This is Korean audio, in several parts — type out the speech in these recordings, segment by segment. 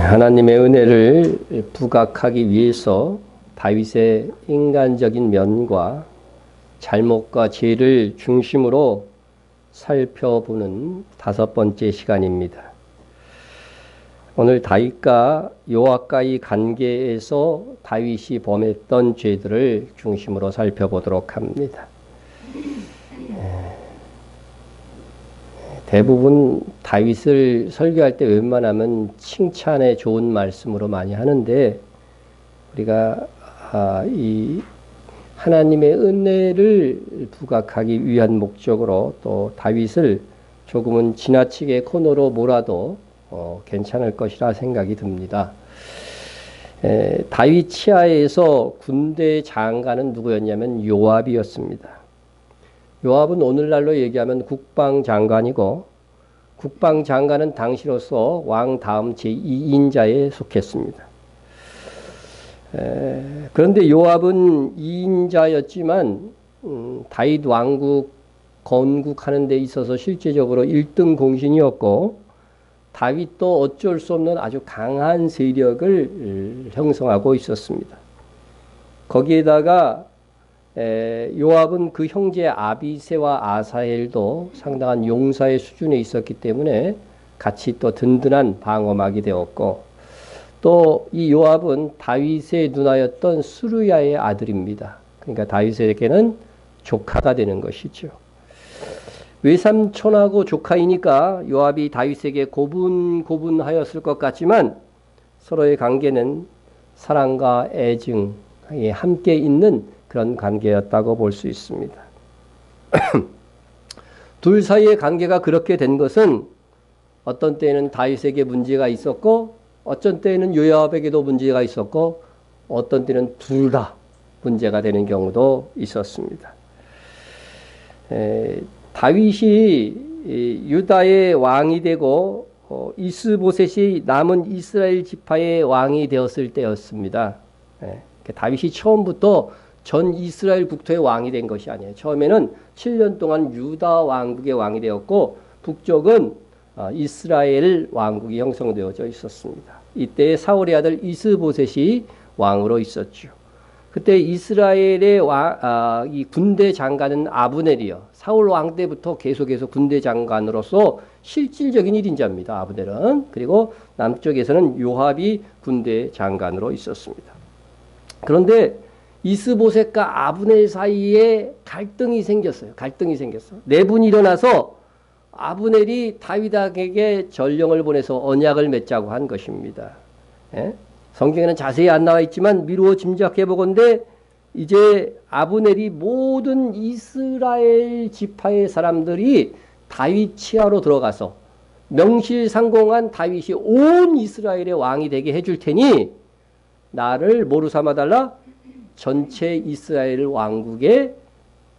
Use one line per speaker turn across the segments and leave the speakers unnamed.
하나님의 은혜를 부각하기 위해서 다윗의 인간적인 면과 잘못과 죄를 중심으로 살펴보는 5번째 시간입니다. 오늘 다윗과 요압과의 관계에서 다윗이 범했던 죄들을 중심으로 살펴보도록 합니다. 대부분 다윗을 설교할 때 웬만하면 칭찬에 좋은 말씀으로 많이 하는데, 우리가 이 하나님의 은혜를 부각하기 위한 목적으로 또 다윗을 조금은 지나치게 코너로 몰아도 괜찮을 것이라 생각이 듭니다. 다윗 치하에서 군대 장관은 누구였냐면 요압이었습니다. 요압은 오늘날로 얘기하면 국방장관이고, 국방장관은 당시로서 왕 다음 제2인자에 속했습니다. 그런데 요압은 2인자였지만 다윗 왕국 건국하는 데 있어서 실제적으로 1등 공신이었고, 다윗도 어쩔 수 없는 아주 강한 세력을 형성하고 있었습니다. 거기에다가 요압은 그 형제 아비새와 아사헬도 상당한 용사의 수준에 있었기 때문에 같이 또 든든한 방어막이 되었고, 또 이 요압은 다윗의 누나였던 스루야의 아들입니다. 그러니까 다윗에게는 조카가 되는 것이죠. 외삼촌하고 조카이니까 요압이 다윗에게 고분고분하였을 것 같지만 서로의 관계는 사랑과 애증이 함께 있는 그런 관계였다고 볼 수 있습니다. 둘 사이의 관계가 그렇게 된 것은 어떤 때에는 다윗에게 문제가 있었고, 어떤 때에는 요압에게도 문제가 있었고, 어떤 때는 둘 다 문제가 되는 경우도 있었습니다. 다윗이 유다의 왕이 되고 이스보셋이 남은 이스라엘 지파의 왕이 되었을 때였습니다. 다윗이 처음부터 전 이스라엘 국토의 왕이 된 것이 아니에요. 처음에는 7년 동안 유다 왕국의 왕이 되었고, 북쪽은 이스라엘 왕국이 형성되어져 있었습니다. 이때 사울의 아들 이스보셋이 왕으로 있었죠. 그때 이스라엘의 이 군대 장관은 아브넬이요. 사울 왕 때부터 계속해서 군대 장관으로서 실질적인 1인자입니다. 아브넬은. 그리고 남쪽에서는 요압이 군대 장관으로 있었습니다. 그런데 이스보셋과 아브넬 사이에 갈등이 생겼어요. 내분이 일어나서 아브넬이 다윗에게 전령을 보내서 언약을 맺자고 한 것입니다. 성경에는 자세히 안 나와 있지만 미루어 짐작해 보건대 이제 아브넬이 모든 이스라엘 지파의 사람들이 다윗 치하로 들어가서 명실상공한 다윗이 온 이스라엘의 왕이 되게 해줄 테니 나를 뭐로 삼아달라? 전체 이스라엘 왕국의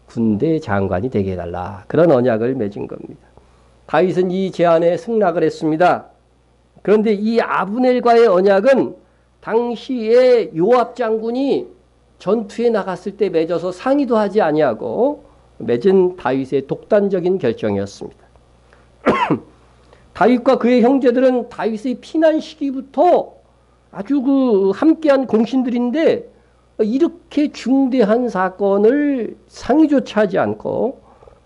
군대 장관이 되게 해달라. 그런 언약을 맺은 겁니다. 다윗은 이 제안에 승낙을 했습니다. 그런데 이 아브넬과의 언약은 당시에 요압 장군이 전투에 나갔을 때 맺어서 상의도 하지 아니하고 맺은 다윗의 독단적인 결정이었습니다. 다윗과 그의 형제들은 다윗의 피난 시기부터 아주 함께한 공신들인데, 이렇게 중대한 사건을 상의조차 하지 않고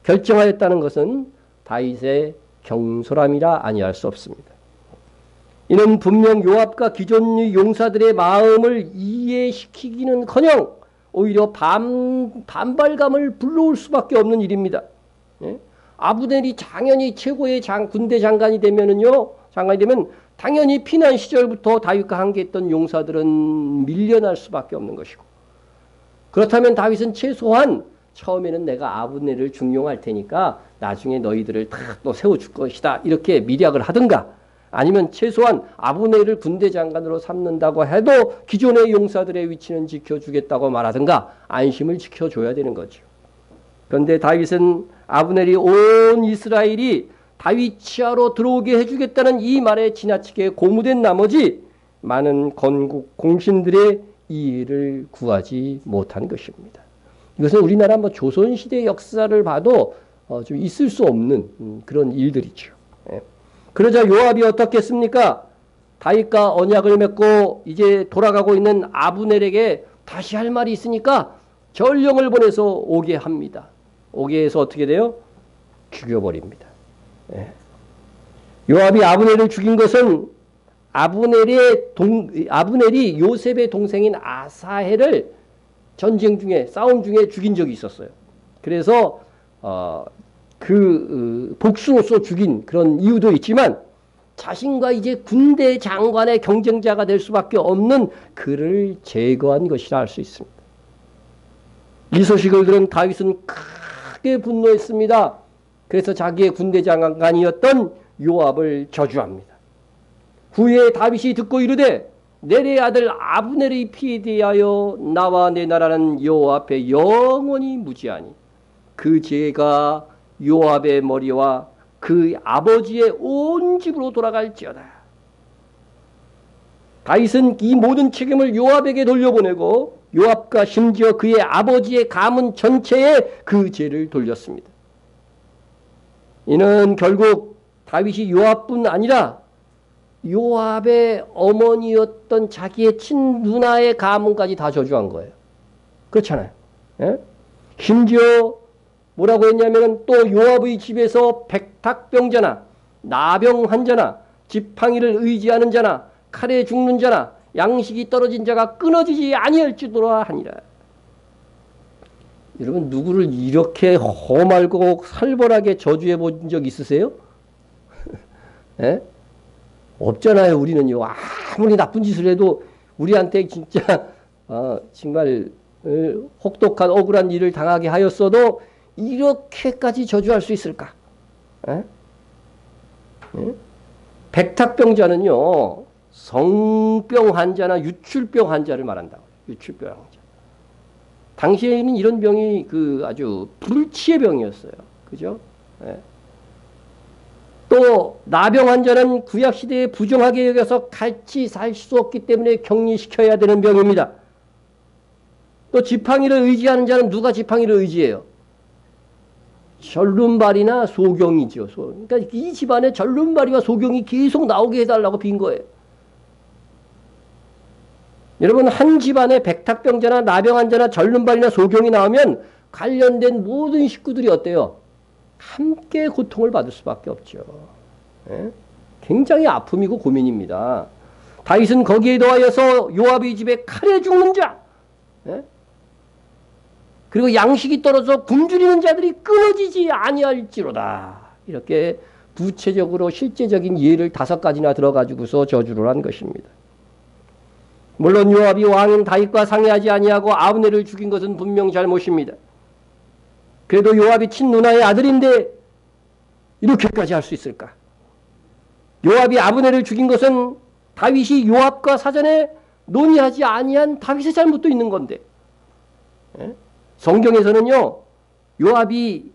결정하였다는 것은 다윗의 경솔함이라 아니할 수 없습니다. 이는 분명 요압과 기존의 용사들의 마음을 이해시키기는커녕 오히려 반발감을 불러올 수밖에 없는 일입니다. 아브넬이 당연히 최고의 군대 장관이 되면 당연히 피난 시절부터 다윗과 함께했던 용사들은 밀려날 수밖에 없는 것이고, 그렇다면 다윗은 최소한 처음에는 내가 아브넬을 중용할 테니까 나중에 너희들을 다 또 세워줄 것이다, 이렇게 밀약을 하든가, 아니면 최소한 아브넬을 군대 장관으로 삼는다고 해도 기존의 용사들의 위치는 지켜주겠다고 말하든가 안심을 지켜줘야 되는 거죠. 그런데 다윗은 아브넬이 온 이스라엘이 다윗 치하로 들어오게 해주겠다는 이 말에 지나치게 고무된 나머지 많은 건국 공신들의 이해를 구하지 못한 것입니다. 이것은 우리나라 조선시대 역사를 봐도 좀 있을 수 없는 그런 일들이죠. 그러자 요압이 어떻겠습니까? 다윗과 언약을 맺고 이제 돌아가고 있는 아브넬에게 다시 할 말이 있으니까 전령을 보내서 오게 합니다. 오게 해서 어떻게 돼요? 죽여버립니다. 예. 요압이 아브넬을 죽인 것은 아브넬이 요셉의 동생인 아사헬을 전쟁 중에 싸움 중에 죽인 적이 있었어요. 그래서 복수로서 죽인 그런 이유도 있지만 자신과 이제 군대 장관의 경쟁자가 될 수밖에 없는 그를 제거한 것이라 할 수 있습니다. 이 소식을 들은 다윗은 크게 분노했습니다. 그래서 자기의 군대 장관이었던 요압을 저주합니다. 후에 다윗이 듣고 이르되 넬의 아들 아브넬의 피에 대하여 나와 내 나라는 여호와 앞에 영원히 무지하니 그 죄가 요압의 머리와 그 아버지의 온 집으로 돌아갈지어다. 다윗은 이 모든 책임을 요압에게 돌려보내고 요압과 심지어 그의 아버지의 가문 전체에 그 죄를 돌렸습니다. 이는 결국 다윗이 요압뿐 아니라 요압의 어머니였던 자기의 친누나의 가문까지 다 저주한 거예요. 그렇잖아요. 예? 심지어 뭐라고 했냐면 또 요압의 집에서 백탁병자나 나병 환자나 지팡이를 의지하는 자나 칼에 죽는 자나 양식이 떨어진 자가 끊어지지 아니할지도라 하니라. 여러분 누구를 이렇게 험알고 살벌하게 저주해 본 적 있으세요? 예? 없잖아요. 우리는요. 아무리 나쁜 짓을 해도 우리한테 진짜 정말 혹독한 억울한 일을 당하게 하였어도 이렇게까지 저주할 수 있을까? 에? 에? 백탁병자는요. 성병 환자나 유출병 환자를 말한다고. 유출병 환자. 당시에는 이런 병이 아주 불치의 병이었어요. 그죠? 에? 또 나병 환자는 구약시대에 부정하게 여겨서 같이 살 수 없기 때문에 격리시켜야 되는 병입니다. 또 지팡이를 의지하는 자는 누가 지팡이를 의지해요? 전륜발이나 소경이죠. 그러니까 이 집안에 전륜발이와 소경이 계속 나오게 해달라고 빈 거예요. 여러분 한 집안에 백탁병자나 나병 환자나 전륜발이나 소경이 나오면 관련된 모든 식구들이 어때요? 함께 고통을 받을 수밖에 없죠. 예? 굉장히 아픔이고 고민입니다. 다윗은 거기에 더하여서 요압의 집에 칼에 죽는 자, 예? 그리고 양식이 떨어져 굶주리는 자들이 끊어지지 아니할지로다. 이렇게 구체적으로 실제적인 예를 5가지나 들어가지고서 저주를 한 것입니다. 물론 요압이 왕인 다윗과 상의하지 아니하고 아브넬을 죽인 것은 분명 잘못입니다. 그래도 요압이 친누나의 아들인데 이렇게까지 할 수 있을까? 요압이 아브넬을 죽인 것은 다윗이 요압과 사전에 논의하지 아니한 다윗의 잘못도 있는 건데, 예? 성경에서는요 요압이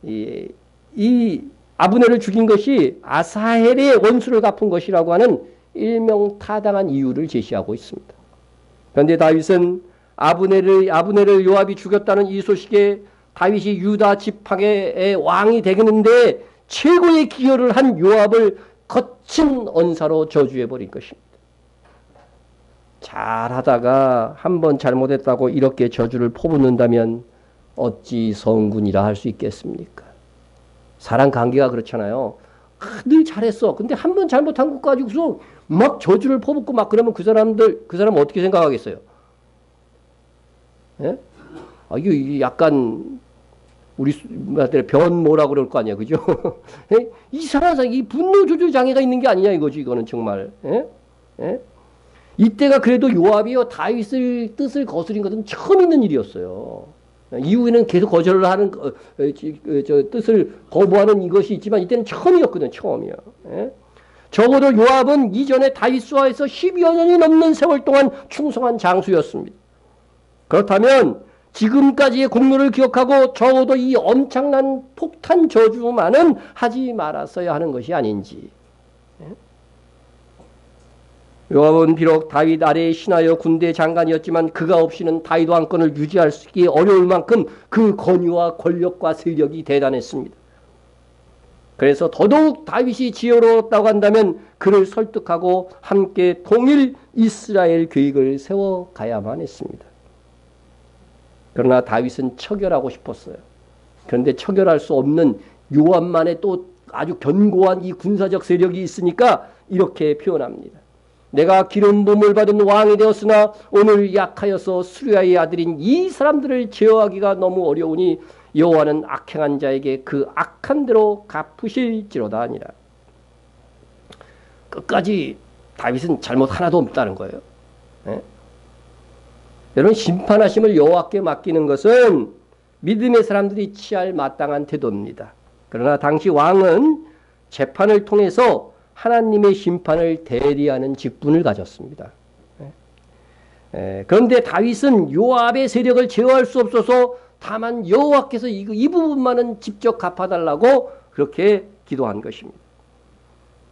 이 아브넬을 죽인 것이 아사헬의 원수를 갚은 것이라고 하는 일명타당한 이유를 제시하고 있습니다. 그런데 다윗은 아브넬을 요압이 죽였다는 이 소식에 다윗이 유다 지팡의 왕이 되겠는데 최고의 기여를 한 요압을 거친 언사로 저주해버린 것입니다. 잘하다가 한번 잘못했다고 이렇게 저주를 퍼붓는다면 어찌 성군이라 할 수 있겠습니까? 사람 관계가 그렇잖아요. 늘 잘했어. 근데 한번 잘못한 것 가지고서 막 저주를 퍼붓고 막 그러면 그 사람 어떻게 생각하겠어요? 예? 이거 약간 우리 변모라고 그럴 거 아니야, 그죠? 이상한 이 분노 조절 장애가 있는 게 아니냐 이거지, 이거는 정말. 예? 예? 이때가 그래도 요압이요 다윗을 뜻을 거스린 것은 처음 있는 일이었어요. 이후에는 계속 거절을 하는 뜻을 거부하는 이것이 있지만 이때는 처음이었거든, 처음이야. 예? 적어도 요압은 이전에 다윗수하에서 10여 년이 넘는 세월 동안 충성한 장수였습니다. 그렇다면 지금까지의 공로를 기억하고 적어도 이 엄청난 폭탄 저주만은 하지 말았어야 하는 것이 아닌지. 요압은 비록 다윗 아래에 신하여 군대 장관이었지만 그가 없이는 다윗 왕권을 유지하기 어려울 만큼 그 권위와 권력과 세력이 대단했습니다. 그래서 더더욱 다윗이 지혜로웠다고 한다면 그를 설득하고 함께 통일 이스라엘 계획을 세워가야만 했습니다. 그러나 다윗은 처결하고 싶었어요. 그런데 처결할 수 없는 요압만의 또 아주 견고한 이 군사적 세력이 있으니까 이렇게 표현합니다. 내가 기름 부음을 받은 왕이 되었으나 오늘 약하여서 수르야의 아들인 이 사람들을 제어하기가 너무 어려우니 여호와는 악행한 자에게 그 악한 대로 갚으실지로다 아니라. 끝까지 다윗은 잘못 하나도 없다는 거예요. 예? 여러분, 심판하심을 여호와께 맡기는 것은 믿음의 사람들이 취할 마땅한 태도입니다. 그러나 당시 왕은 재판을 통해서 하나님의 심판을 대리하는 직분을 가졌습니다. 그런데 다윗은 요압의 세력을 제어할 수 없어서 다만 여호와께서 이 부분만은 직접 갚아달라고 그렇게 기도한 것입니다.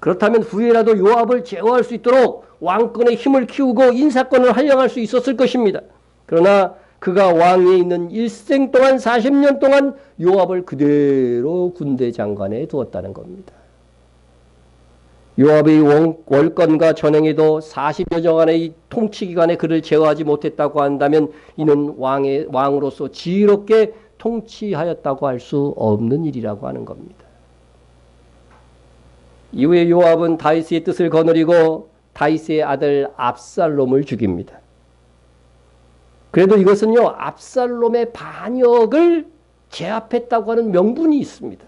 그렇다면 후에라도 요압을 제어할 수 있도록 왕권의 힘을 키우고 인사권을 활용할 수 있었을 것입니다. 그러나 그가 왕위에 있는 일생 동안 40년 동안 요압을 그대로 군대 장관에 두었다는 겁니다. 요압의 월권과 전행에도 40여 년간의 통치 기간에 그를 제어하지 못했다고 한다면 이는 왕으로서 지혜롭게 통치하였다고 할 수 없는 일이라고 하는 겁니다. 이후에 요압은 다윗의 뜻을 거느리고 다윗의 아들 압살롬을 죽입니다. 그래도 이것은요, 압살롬의 반역을 제압했다고 하는 명분이 있습니다.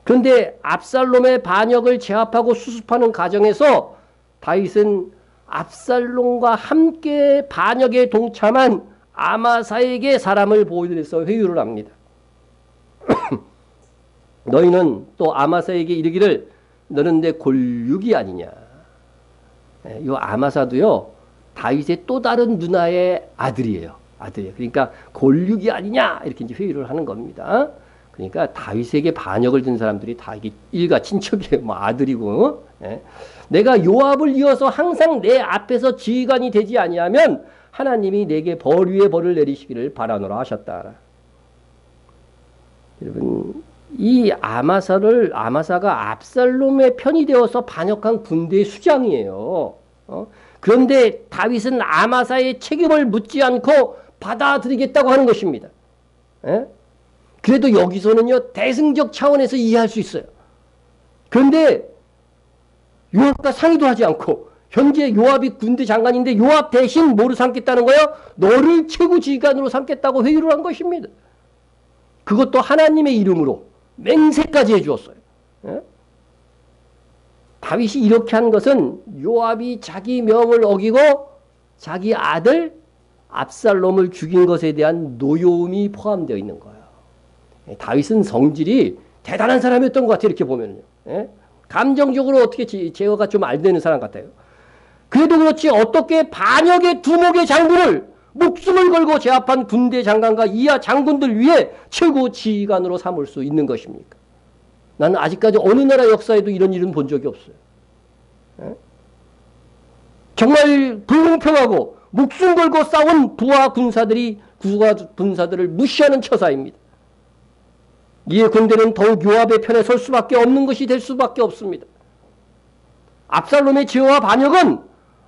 그런데 압살롬의 반역을 제압하고 수습하는 과정에서 다윗은 압살롬과 함께 반역에 동참한 아마사에게 사람을 보내서 회유를 합니다. 너희는 또 아마사에게 이르기를 너는 내 골육이 아니냐. 이 아마사도요, 다윗의 또 다른 누나의 아들이에요. 그러니까 골육이 아니냐 이렇게 이제 회유를 하는 겁니다. 그러니까 다윗에게 반역을 든 사람들이 다 이게 일가 친척이에요. 뭐 아들이고. 예. 내가 요압을 이어서 항상 내 앞에서 지휘관이 되지 아니하면 하나님이 내게 벌 위에 벌을 내리시기를 바라노라 하셨다. 여러분, 이 아마사가 압살롬의 편이 되어서 반역한 군대의 수장이에요. 그런데 다윗은 아마사의 책임을 묻지 않고 받아들이겠다고 하는 것입니다. 예? 그래도 여기서는요, 대승적 차원에서 이해할 수 있어요. 그런데 요압과 상의도 하지 않고 현재 요압이 군대 장관인데 요압 대신 뭐를 삼겠다는 거예요? 너를 최고 지휘관으로 삼겠다고 회유를 한 것입니다. 그것도 하나님의 이름으로 맹세까지 해주었어요. 예? 다윗이 이렇게 한 것은 요압이 자기 명을 어기고 자기 아들 압살롬을 죽인 것에 대한 노여움이 포함되어 있는 거예요. 다윗은 성질이 대단한 사람이었던 것 같아요. 이렇게 보면요. 예? 감정적으로 어떻게 제어가 좀 안 되는 사람 같아요. 그래도 그렇지 어떻게 반역의 두목의 장군을 목숨을 걸고 제압한 군대 장관과 이하 장군들 위해 최고 지휘관으로 삼을 수 있는 것입니까? 나는 아직까지 어느 나라 역사에도 이런 일은 본 적이 없어요. 예? 정말 불공평하고 목숨 걸고 싸운 부하 군사들을 무시하는 처사입니다. 이에 군대는 더욱 요압의 편에 설 수밖에 없는 것이 될 수밖에 없습니다. 압살롬의 제어와 반역은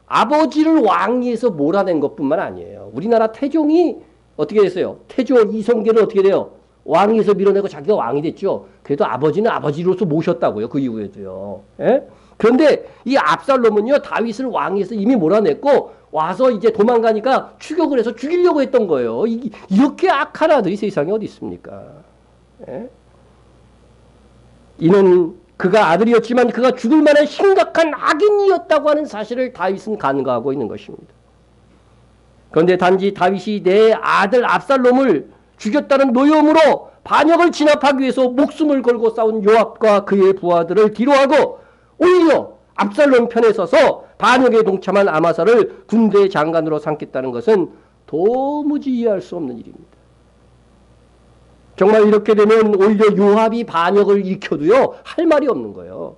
아버지를 왕위에서 몰아낸 것뿐만 아니에요. 우리나라 태종이 어떻게 됐어요? 태조 이성계를 어떻게 돼요? 왕위에서 밀어내고 자기가 왕이 됐죠. 그래도 아버지는 아버지로서 모셨다고요. 그 이후에도요. 예? 그런데 이 압살롬은요, 다윗을 왕위에서 이미 몰아냈고 와서 이제 도망가니까 추격을 해서 죽이려고 했던 거예요. 이렇게 악한 아들이 세상에 어디 있습니까? 예? 이는 그가 아들이었지만 그가 죽을 만한 심각한 악인이었다고 하는 사실을 다윗은 간과하고 있는 것입니다. 그런데 단지 다윗이 내 아들 압살롬을 죽였다는 노여움으로 반역을 진압하기 위해서 목숨을 걸고 싸운 요압과 그의 부하들을 뒤로하고 오히려 압살롬 편에 서서 반역에 동참한 아마사를 군대 장관으로 삼겠다는 것은 도무지 이해할 수 없는 일입니다. 정말 이렇게 되면 오히려 요압이 반역을 일으켜도요, 할 말이 없는 거예요.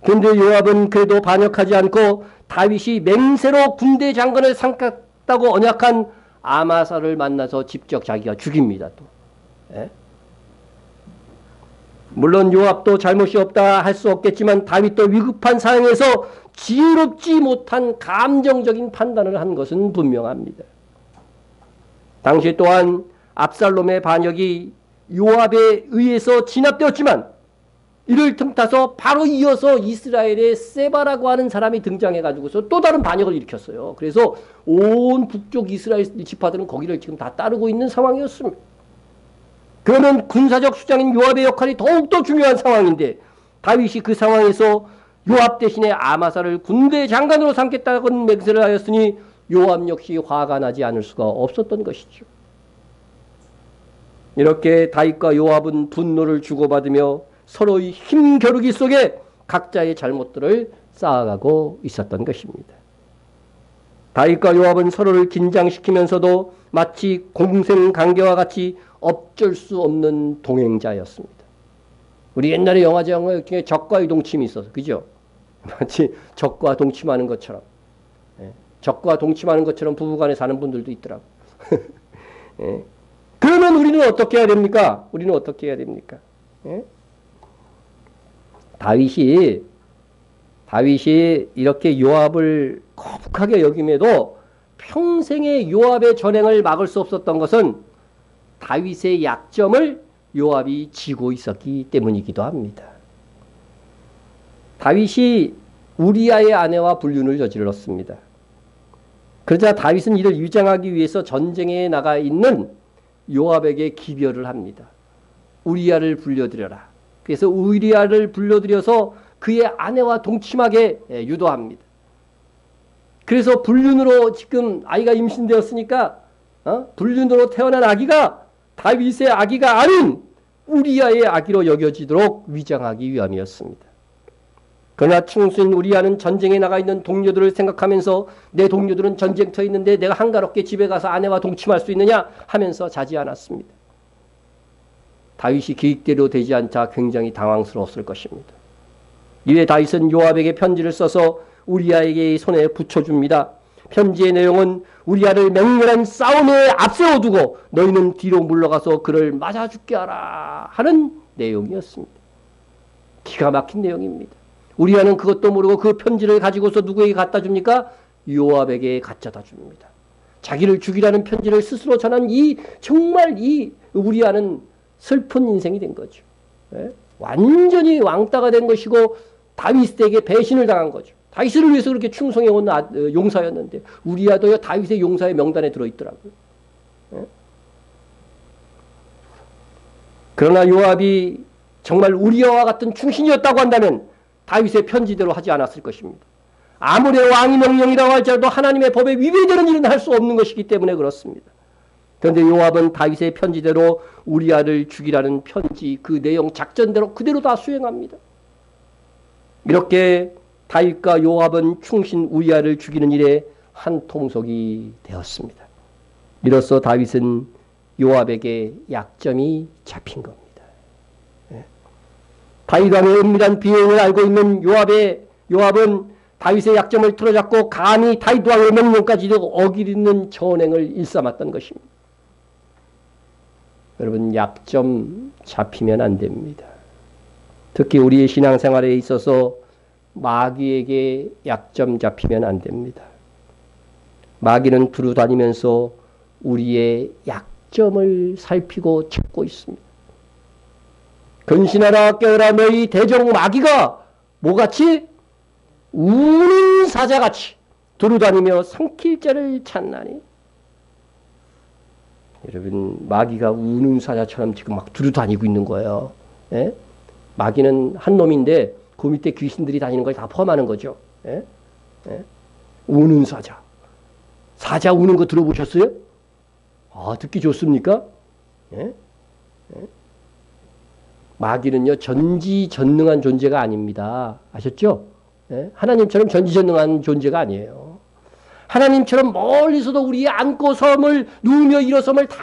그런데 요압은 그래도 반역하지 않고 다윗이 맹세로 군대 장관을 삼겠다고 언약한 아마사를 만나서 직접 자기가 죽입니다. 또. 예? 물론 요압도 잘못이 없다 할 수 없겠지만 다윗도 위급한 상황에서 지혜롭지 못한 감정적인 판단을 한 것은 분명합니다. 당시 또한 압살롬의 반역이 요압에 의해서 진압되었지만 이를 틈타서 바로 이어서 이스라엘의 세바라고 하는 사람이 등장해가지고서 또 다른 반역을 일으켰어요. 그래서 온 북쪽 이스라엘 지파들은 거기를 지금 다 따르고 있는 상황이었습니다. 그러면 군사적 수장인 요압의 역할이 더욱더 중요한 상황인데 다윗이 그 상황에서 요압 대신에 아마사를 군대 장관으로 삼겠다는 맹세를 하였으니 요압 역시 화가 나지 않을 수가 없었던 것이죠. 이렇게 다윗과 요압은 분노를 주고받으며 서로의 힘겨루기 속에 각자의 잘못들을 쌓아가고 있었던 것입니다. 다윗과 요압은 서로를 긴장시키면서도 마치 공생관계와 같이 어쩔 수 없는 동행자였습니다. 우리 옛날에 영화 중에 적과의 동침이 있어서, 그죠? 마치 적과 동침하는 것처럼, 적과 동침하는 것처럼 부부간에 사는 분들도 있더라고. 그러면 우리는 어떻게 해야 됩니까? 우리는 어떻게 해야 됩니까? 다윗이 이렇게 요압을 거북하게 여김에도 평생의 요압의 전행을 막을 수 없었던 것은 다윗의 약점을 요압이 지고 있었기 때문이기도 합니다. 다윗이 우리아의 아내와 불륜을 저질렀습니다. 그러자 다윗은 이를 위장하기 위해서 전쟁에 나가 있는 요압에게 기별을 합니다. 우리아를 불려들여라. 그래서 우리아를 불려들여서 그의 아내와 동침하게 유도합니다. 그래서 불륜으로 지금 아이가 임신되었으니까 불륜으로 태어난 아기가 다윗의 아기가 아닌 우리아의 아기로 여겨지도록 위장하기 위함이었습니다. 그러나 충수인 우리아는 전쟁에 나가 있는 동료들을 생각하면서 내 동료들은 전쟁터에 있는데 내가 한가롭게 집에 가서 아내와 동침할 수 있느냐 하면서 자지 않았습니다. 다윗이 계획대로 되지 않자 굉장히 당황스러웠을 것입니다. 이에 다윗은 요압에게 편지를 써서 우리아에게 손에 붙여줍니다. 편지의 내용은 우리아를 맹렬한 싸움에 앞세워두고 너희는 뒤로 물러가서 그를 맞아 죽게 하라 하는 내용이었습니다. 기가 막힌 내용입니다. 우리아는 그것도 모르고 그 편지를 가지고서 누구에게 갖다 줍니까? 요압에게 갖다 줍니다. 자기를 죽이라는 편지를 스스로 전한 정말 우리아는 슬픈 인생이 된 거죠. 완전히 왕따가 된 것이고 다윗에게 배신을 당한 거죠. 다윗을 위해서 그렇게 충성해온 용사였는데 우리아도 다윗의 용사의 명단에 들어있더라고요. 그러나 요압이 정말 우리아와 같은 충신이었다고 한다면 다윗의 편지대로 하지 않았을 것입니다. 아무리 왕의 명령이라고 할지라도 하나님의 법에 위배되는 일은 할 수 없는 것이기 때문에 그렇습니다. 그런데 요압은 다윗의 편지대로 우리아를 죽이라는 편지 그 내용 작전대로 그대로 다 수행합니다. 이렇게 다윗과 요압은 충신 우리아를 죽이는 일에 한 통속이 되었습니다. 이로써 다윗은 요압에게 약점이 잡힌 겁니다. 다윗 왕의 은밀한 비행을 알고 있는 요압은 다윗의 약점을 틀어잡고 감히 다윗 왕의 명령까지도 어기는 전행을 일삼았던 것입니다. 여러분, 약점 잡히면 안 됩니다. 특히 우리의 신앙생활에 있어서 마귀에게 약점 잡히면 안 됩니다. 마귀는 두루 다니면서 우리의 약점을 살피고 찾고 있습니다. 근신하라 깨어라 너희 대적 마귀가 뭐같이? 우는 사자같이 두루 다니며 삼킬 자를 찾나니. 여러분, 마귀가 우는 사자처럼 지금 막 두루 다니고 있는 거예요. 예? 마귀는 한 놈인데 그 밑에 귀신들이 다니는 걸 다 포함하는 거죠. 예? 예? 우는 사자. 사자 우는 거 들어보셨어요? 아, 듣기 좋습니까? 예? 예? 마귀는요, 전지전능한 존재가 아닙니다. 아셨죠? 예? 하나님처럼 전지전능한 존재가 아니에요. 하나님처럼 멀리서도 우리의 앉고 섬을 누우며 일어섬을 다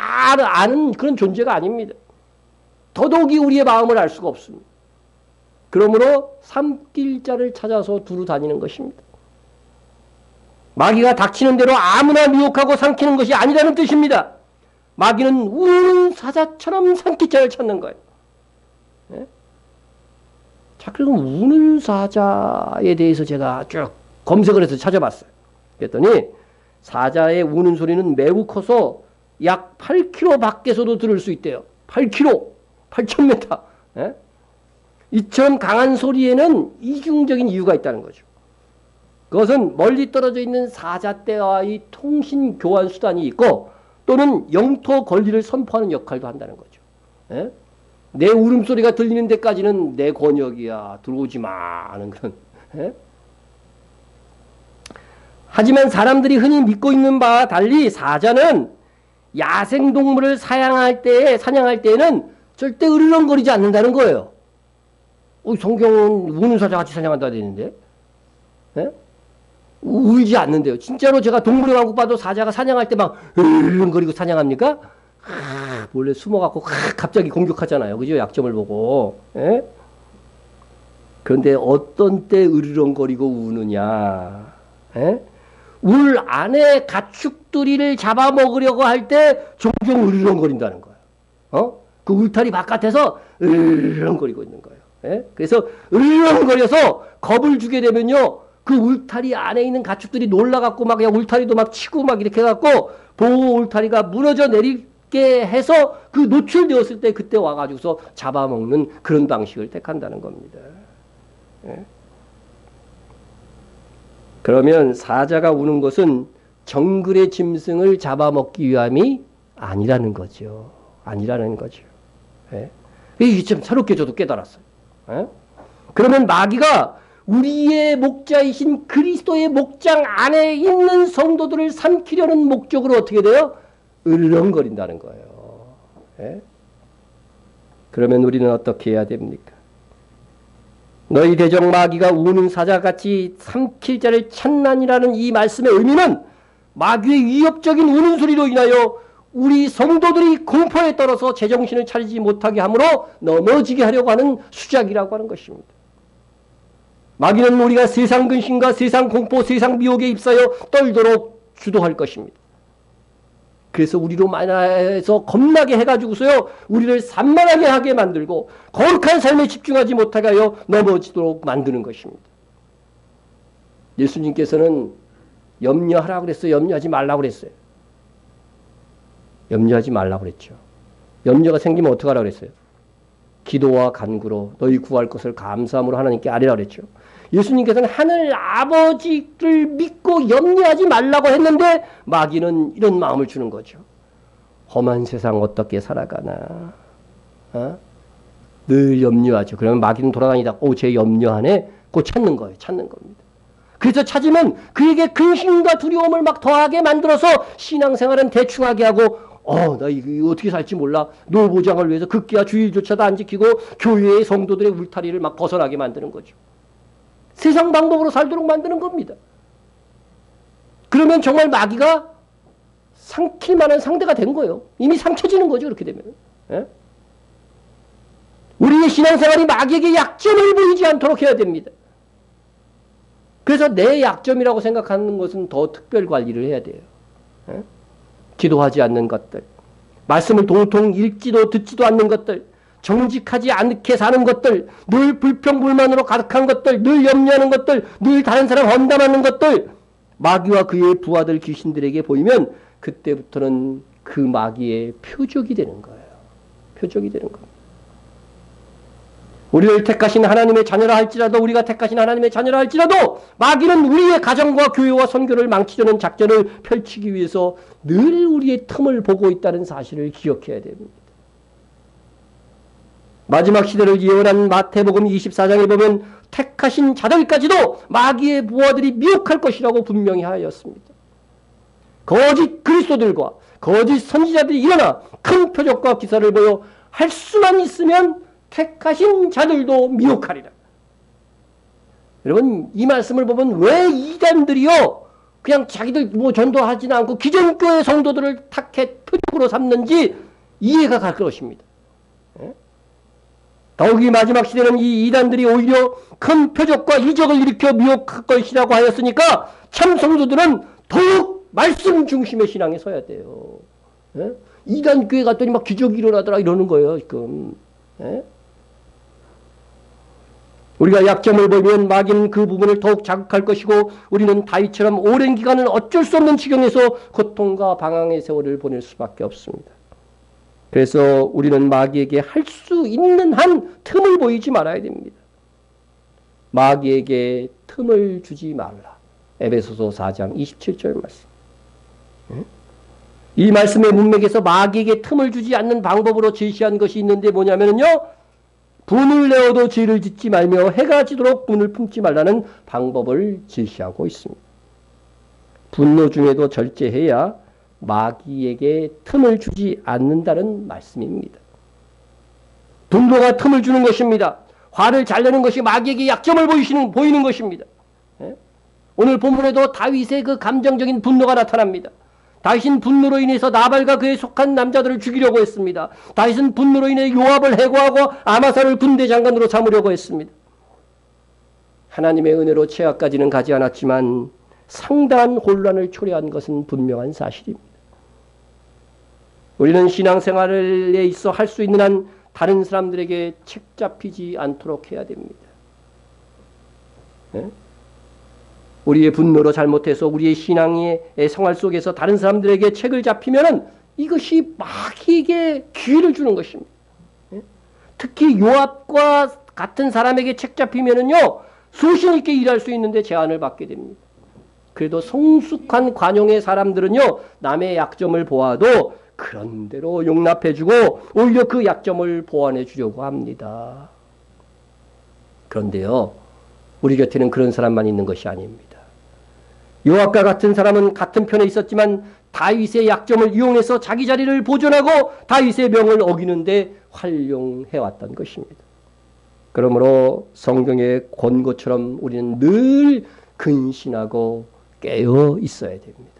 아는 그런 존재가 아닙니다. 더더욱이 우리의 마음을 알 수가 없습니다. 그러므로 삼킬 자를 찾아서 두루 다니는 것입니다. 마귀가 닥치는 대로 아무나 미혹하고 삼키는 것이 아니라는 뜻입니다. 마귀는 우는 사자처럼 삼킬 자를 찾는 거예요. 예? 자, 그럼 우는 사자에 대해서 제가 쭉 검색을 해서 찾아봤어요. 그랬더니 사자의 우는 소리는 매우 커서 약 8km 밖에서도 들을 수 있대요. 8km, 8,000m. 예? 이처럼 강한 소리에는 이중적인 이유가 있다는 거죠. 그것은 멀리 떨어져 있는 사자떼와의 통신 교환 수단이 있고 또는 영토 권리를 선포하는 역할도 한다는 거죠. 예? 내 울음소리가 들리는 데까지는 내 권역이야. 들어오지 마. 하는 그런. 예? 하지만 사람들이 흔히 믿고 있는 바와 달리 사자는 야생동물을 사냥할 때에는 절대 으르렁거리지 않는다는 거예요. 성경은 우는 사자 같이 사냥한다 되는데. 예? 울지 않는데요. 진짜로 제가 동물의 왕국 봐도 사자가 사냥할 때 막 으르렁거리고 사냥합니까? 몰래 숨어갖고 갑자기 공격하잖아요. 그죠? 약점을 보고. 예? 그런데 어떤 때 으르렁거리고 우느냐. 예? 울 안에 가축들이를 잡아먹으려고 할 때 종종 으르렁거린다는 거예요. 그 울타리 바깥에서 으르렁거리고 있는 거예요. 예? 그래서 으르렁거려서 겁을 주게 되면요. 그 울타리 안에 있는 가축들이 놀라갖고 막 그냥 울타리도 막 치고 막 이렇게 해갖고 보호 울타리가 무너져 내리게 해서 그 노출되었을 때 그때 와가지고서 잡아먹는 그런 방식을 택한다는 겁니다. 예? 그러면 사자가 우는 것은 정글의 짐승을 잡아먹기 위함이 아니라는 거죠. 아니라는 거죠. 예? 이게 좀 새롭게 저도 깨달았어요. 예? 그러면 마귀가 우리의 목자이신 그리스도의 목장 안에 있는 성도들을 삼키려는 목적으로 어떻게 돼요? 으르렁거린다는 거예요. 예? 그러면 우리는 어떻게 해야 됩니까? 너희 대적 마귀가 우는 사자같이 삼킬 자를 찾나니라는 이 말씀의 의미는 마귀의 위협적인 우는 소리로 인하여 우리 성도들이 공포에 떨어서 제정신을 차리지 못하게 함으로 넘어지게 하려고 하는 수작이라고 하는 것입니다. 마귀는 우리가 세상 근심과 세상 공포, 세상 미혹에 휩싸여 떨도록 주도할 것입니다. 그래서 우리로 만나서 겁나게 해가지고서요, 우리를 산만하게 하게 만들고 거룩한 삶에 집중하지 못하게 하여 넘어지도록 만드는 것입니다. 예수님께서는 염려하라고 그랬어요? 염려하지 말라고 그랬어요? 염려하지 말라고 그랬죠. 염려가 생기면 어떻게 하라고 그랬어요? 기도와 간구로 너희 구할 것을 감사함으로 하나님께 아뢰라고 그랬죠. 예수님께서는 하늘 아버지를 믿고 염려하지 말라고 했는데 마귀는 이런 마음을 주는 거죠. 험한 세상 어떻게 살아가나. 늘 염려하죠. 그러면 마귀는 돌아다니다 제 염려하네. 그거 찾는 거예요. 찾는 겁니다. 그래서 찾으면 그에게 근심과 두려움을 막 더하게 만들어서 신앙생활은 대충하게 하고 나 이거 어떻게 살지 몰라. 노보장을 위해서 극기와 주일조차도 안 지키고 교회의 성도들의 울타리를 막 벗어나게 만드는 거죠. 세상 방법으로 살도록 만드는 겁니다. 그러면 정말 마귀가 삼킬 만한 상대가 된 거예요. 이미 삼켜지는 거죠. 그렇게 되면. 예? 우리의 신앙생활이 마귀에게 약점을 보이지 않도록 해야 됩니다. 그래서 내 약점이라고 생각하는 것은 더 특별 관리를 해야 돼요. 예? 기도하지 않는 것들, 말씀을 도통 읽지도 듣지도 않는 것들, 정직하지 않게 사는 것들, 늘 불평불만으로 가득한 것들, 늘 염려하는 것들, 늘 다른 사람 험담하는 것들, 마귀와 그의 부하들 귀신들에게 보이면 그때부터는 그 마귀의 표적이 되는 거예요. 표적이 되는 겁니다. 우리를 택하신 하나님의 자녀라 할지라도, 우리가 택하신 하나님의 자녀라 할지라도 마귀는 우리의 가정과 교회와 선교를 망치려는 작전을 펼치기 위해서 늘 우리의 틈을 보고 있다는 사실을 기억해야 됩니다. 마지막 시대를 예언한 마태복음 24장에 보면 택하신 자들까지도 마귀의 부하들이 미혹할 것이라고 분명히 하였습니다. 거짓 그리스도들과 거짓 선지자들이 일어나 큰 표적과 기사를 보여 할 수만 있으면 택하신 자들도 미혹하리라. 여러분, 이 말씀을 보면 왜 이단들이요 그냥 자기들 전도하지는 않고 기존 교회 성도들을 택해 표적으로 삼는지 이해가 갈 것입니다. 더욱이 마지막 시대는 이 이단들이 오히려 큰 표적과 이적을 일으켜 미혹할 것이라고 하였으니까 참 성도들은 더욱 말씀 중심의 신앙에 서야 돼요. 이단 교회 갔더니 막 기적이 일어나더라 이러는 거예요 지금. 우리가 약점을 보이면 마귀는 그 부분을 더욱 자극할 것이고 우리는 다윗처럼 오랜 기간을 어쩔 수 없는 지경에서 고통과 방황의 세월을 보낼 수밖에 없습니다. 그래서 우리는 마귀에게 할 수 있는 한 틈을 보이지 말아야 됩니다. 마귀에게 틈을 주지 말라. 에베소서 4장 27절 말씀. 이 말씀의 문맥에서 마귀에게 틈을 주지 않는 방법으로 제시한 것이 있는데 뭐냐면요. 분을 내어도 죄를 짓지 말며 해가 지도록 분을 품지 말라는 방법을 제시하고 있습니다. 분노 중에도 절제해야 마귀에게 틈을 주지 않는다는 말씀입니다. 분노가 틈을 주는 것입니다. 화를 잘 내는 것이 마귀에게 약점을 보이는 것입니다. 오늘 본문에도 다윗의 그 감정적인 분노가 나타납니다. 다윗은 분노로 인해서 나발과 그에 속한 남자들을 죽이려고 했습니다. 다윗은 분노로 인해 요압을 해고하고 아마사를 군대 장관으로 삼으려고 했습니다. 하나님의 은혜로 최악까지는 가지 않았지만 상당한 혼란을 초래한 것은 분명한 사실입니다. 우리는 신앙생활에 있어 할 수 있는 한 다른 사람들에게 책 잡히지 않도록 해야 됩니다. 네? 우리의 분노로 잘못해서 우리의 신앙의 생활 속에서 다른 사람들에게 책을 잡히면은 이것이 마귀에게 기회를 주는 것입니다. 특히 요압과 같은 사람에게 책 잡히면은요, 소신 있게 일할 수 있는데 제한을 받게 됩니다. 그래도 성숙한 관용의 사람들은요, 남의 약점을 보아도 그런 대로 용납해주고 오히려 그 약점을 보완해 주려고 합니다. 그런데요, 우리 곁에는 그런 사람만 있는 것이 아닙니다. 요압과 같은 사람은 같은 편에 있었지만 다윗의 약점을 이용해서 자기 자리를 보존하고 다윗의 명을 어기는데 활용해왔던 것입니다. 그러므로 성경의 권고처럼 우리는 늘 근신하고 깨어 있어야 됩니다.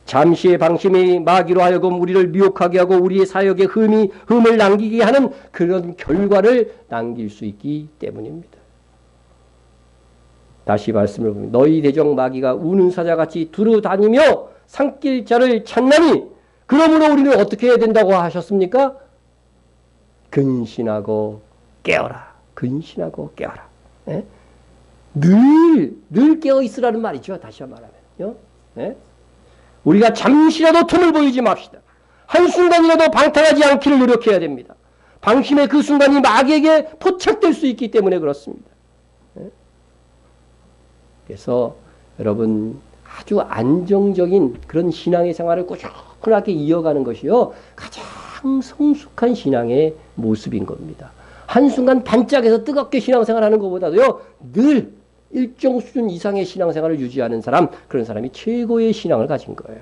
잠시의 방심이 마귀로 하여금 우리를 미혹하게 하고 우리의 사역에 흠을 남기게 하는 그런 결과를 남길 수 있기 때문입니다. 다시 말씀을 보면 너희 대적 마귀가 우는 사자같이 두루 다니며 삼킬 자를 찾나니 그러므로 우리는 어떻게 해야 된다고 하셨습니까? 근신하고 깨어라. 근신하고 깨어라. 네? 늘 깨어 있으라는 말이죠. 다시 말하면요. 네? 우리가 잠시라도 틈을 보이지 맙시다. 한순간이라도 방탕하지 않기를 노력해야 됩니다. 방심의 그 순간이 마귀에게 포착될 수 있기 때문에 그렇습니다. 그래서 여러분 아주 안정적인 그런 신앙의 생활을 꾸준하게 이어가는 것이요 가장 성숙한 신앙의 모습인 겁니다. 한순간 반짝해서 뜨겁게 신앙생활하는 것보다도요 늘 일정 수준 이상의 신앙생활을 유지하는 사람, 그런 사람이 최고의 신앙을 가진 거예요.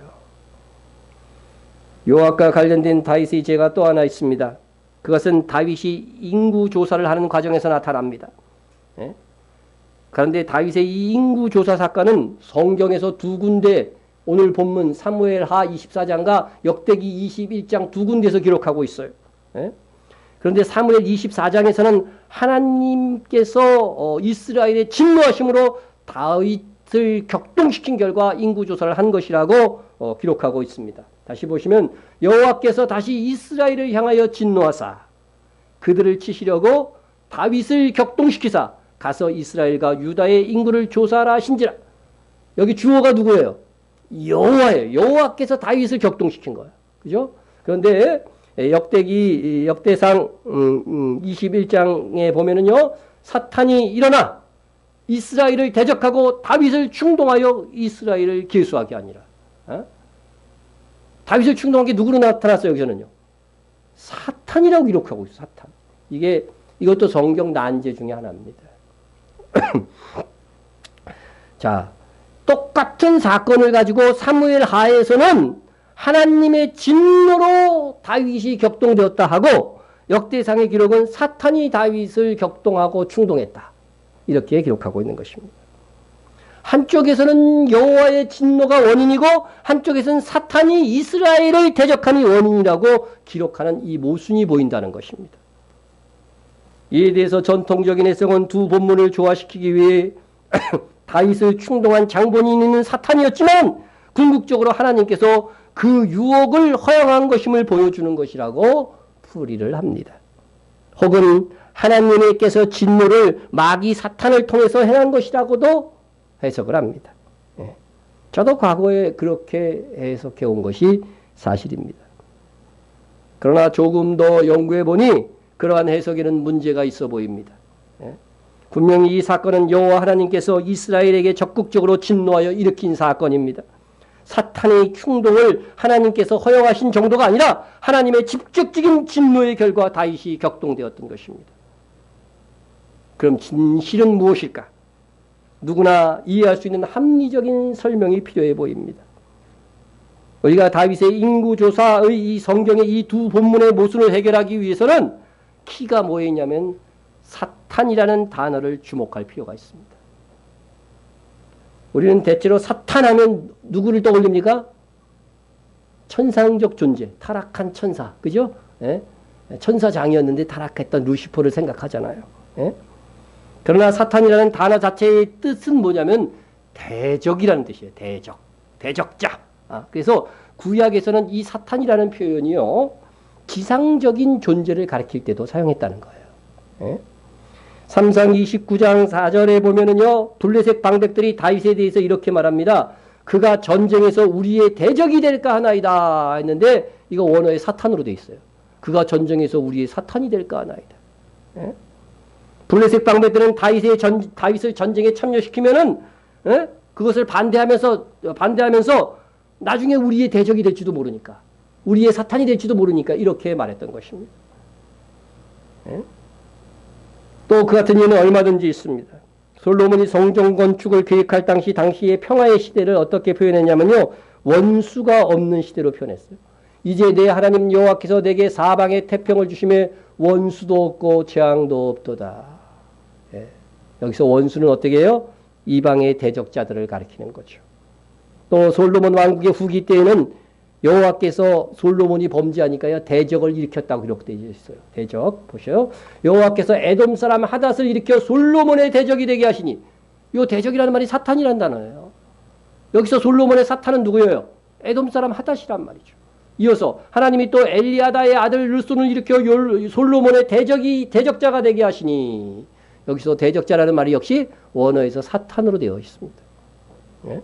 요압과 관련된 다윗의 죄가 또 하나 있습니다. 그것은 다윗이 인구조사를 하는 과정에서 나타납니다. 예? 그런데 다윗의 이 인구조사 사건은 성경에서 두 군데, 오늘 본문 사무엘하 24장과 역대기 21장 두 군데에서 기록하고 있어요. 예? 그런데 사무엘 24장에서는 하나님께서 이스라엘의 진노하심으로 다윗을 격동시킨 결과 인구조사를 한 것이라고 기록하고 있습니다. 다시 보시면 여호와께서 다시 이스라엘을 향하여 진노하사 그들을 치시려고 다윗을 격동시키사 가서 이스라엘과 유다의 인구를 조사하라 하신지라. 여기 주어가 누구예요? 여호와예요. 여호와께서 다윗을 격동시킨 거예요. 그죠? 그런데 역대상 21장에 보면은요, 사탄이 일어나 이스라엘을 대적하고 다윗을 충동하여 이스라엘을 계수하게 하니라. 다윗을 충동한 게 누구로 나타났어요? 여기서는요, 사탄이라고 기록하고 있어요. 사탄. 이것도 성경 난제 중에 하나입니다. 자, 똑같은 사건을 가지고 사무엘 하에서는 하나님의 진노로 다윗이 격동되었다 하고 역대상의 기록은 사탄이 다윗을 격동하고 충동했다. 이렇게 기록하고 있는 것입니다. 한쪽에서는 여호와의 진노가 원인이고 한쪽에서는 사탄이 이스라엘을 대적함이 원인이라고 기록하는 이 모순이 보인다는 것입니다. 이에 대해서 전통적인 해석은 두 본문을 조화시키기 위해 다윗을 충동한 장본인이 있는 사탄이었지만 궁극적으로 하나님께서 그 유혹을 허용한 것임을 보여주는 것이라고 풀이를 합니다. 혹은 하나님께서 진노를 마귀 사탄을 통해서 행한 것이라고도 해석을 합니다. 예. 저도 과거에 그렇게 해석해 온 것이 사실입니다. 그러나 조금 더 연구해 보니 그러한 해석에는 문제가 있어 보입니다. 예. 분명히 이 사건은 여호와 하나님께서 이스라엘에게 적극적으로 진노하여 일으킨 사건입니다. 사탄의 충동을 하나님께서 허용하신 정도가 아니라 하나님의 직접적인 진노의 결과 다윗이 격동되었던 것입니다. 그럼 진실은 무엇일까? 누구나 이해할 수 있는 합리적인 설명이 필요해 보입니다. 우리가 다윗의 인구조사의 이 성경의 이 두 본문의 모순을 해결하기 위해서는 키가 뭐였냐면 사탄이라는 단어를 주목할 필요가 있습니다. 우리는 대체로 사탄하면 누구를 떠올립니까? 천상적 존재, 타락한 천사, 그죠? 예? 천사장이었는데 타락했던 루시퍼를 생각하잖아요. 예? 그러나 사탄이라는 단어 자체의 뜻은 뭐냐면 대적이라는 뜻이에요. 대적, 대적자. 그래서 구약에서는 이 사탄이라는 표현이요, 지상적인 존재를 가리킬 때도 사용했다는 거예요. 예? 삼상 29장 4절에 보면은요, 둘레색 방백들이 다윗에 대해서 이렇게 말합니다. 그가 전쟁에서 우리의 대적이 될까 하나이다 했는데, 이거 원어에 사탄으로 되어 있어요. 그가 전쟁에서 우리의 사탄이 될까 하나이다. 예? 둘레색 방백들은 다윗을 전쟁에 참여시키면은, 예? 그것을 반대하면서 나중에 우리의 대적이 될지도 모르니까, 우리의 사탄이 될지도 모르니까 이렇게 말했던 것입니다. 예? 또 그 같은 예는 얼마든지 있습니다. 솔로몬이 성전 건축을 계획할 당시의 평화의 시대를 어떻게 표현했냐면요, 원수가 없는 시대로 표현했어요. 이제 내 하나님 여호와께서 내게 사방에 태평을 주시며 원수도 없고 재앙도 없도다. 예. 여기서 원수는 어떻게 해요? 이방의 대적자들을 가리키는 거죠. 또 솔로몬 왕국의 후기 때에는 여호와께서 솔로몬이 범죄하니까요, 대적을 일으켰다고 기록되어 있어요. 대적 보셔요. 여호와께서 에돔 사람 하닷을 일으켜 솔로몬의 대적이 되게 하시니, 이 대적이라는 말이 사탄이라는 단어예요. 여기서 솔로몬의 사탄은 누구예요? 에돔 사람 하닷이란 말이죠. 이어서 하나님이 또 엘리아다의 아들 르손을 일으켜 솔로몬의 대적자가 되게 하시니, 여기서 대적자라는 말이 역시 원어에서 사탄으로 되어 있습니다. 예?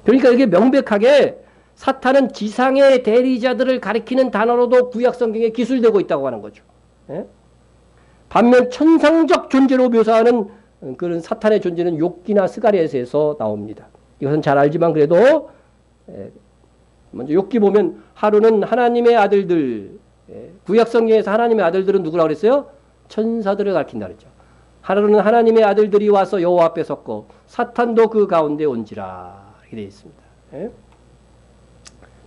그러니까 이게 명백하게 사탄은 지상의 대리자들을 가리키는 단어로도 구약 성경에 기술되고 있다고 하는 거죠. 예? 반면 천상적 존재로 묘사하는 그런 사탄의 존재는 욥기나 스가랴에서 나옵니다. 이것은 잘 알지만 그래도, 먼저 욥기 보면 하루는 하나님의 아들들, 구약 성경에서 하나님의 아들들은 누구라고 그랬어요? 천사들을 가리킨다 그랬죠. 하루는 하나님의 아들들이 와서 여호와 앞에 섰고 사탄도 그 가운데 온지라, 이렇게 되어 있습니다. 예?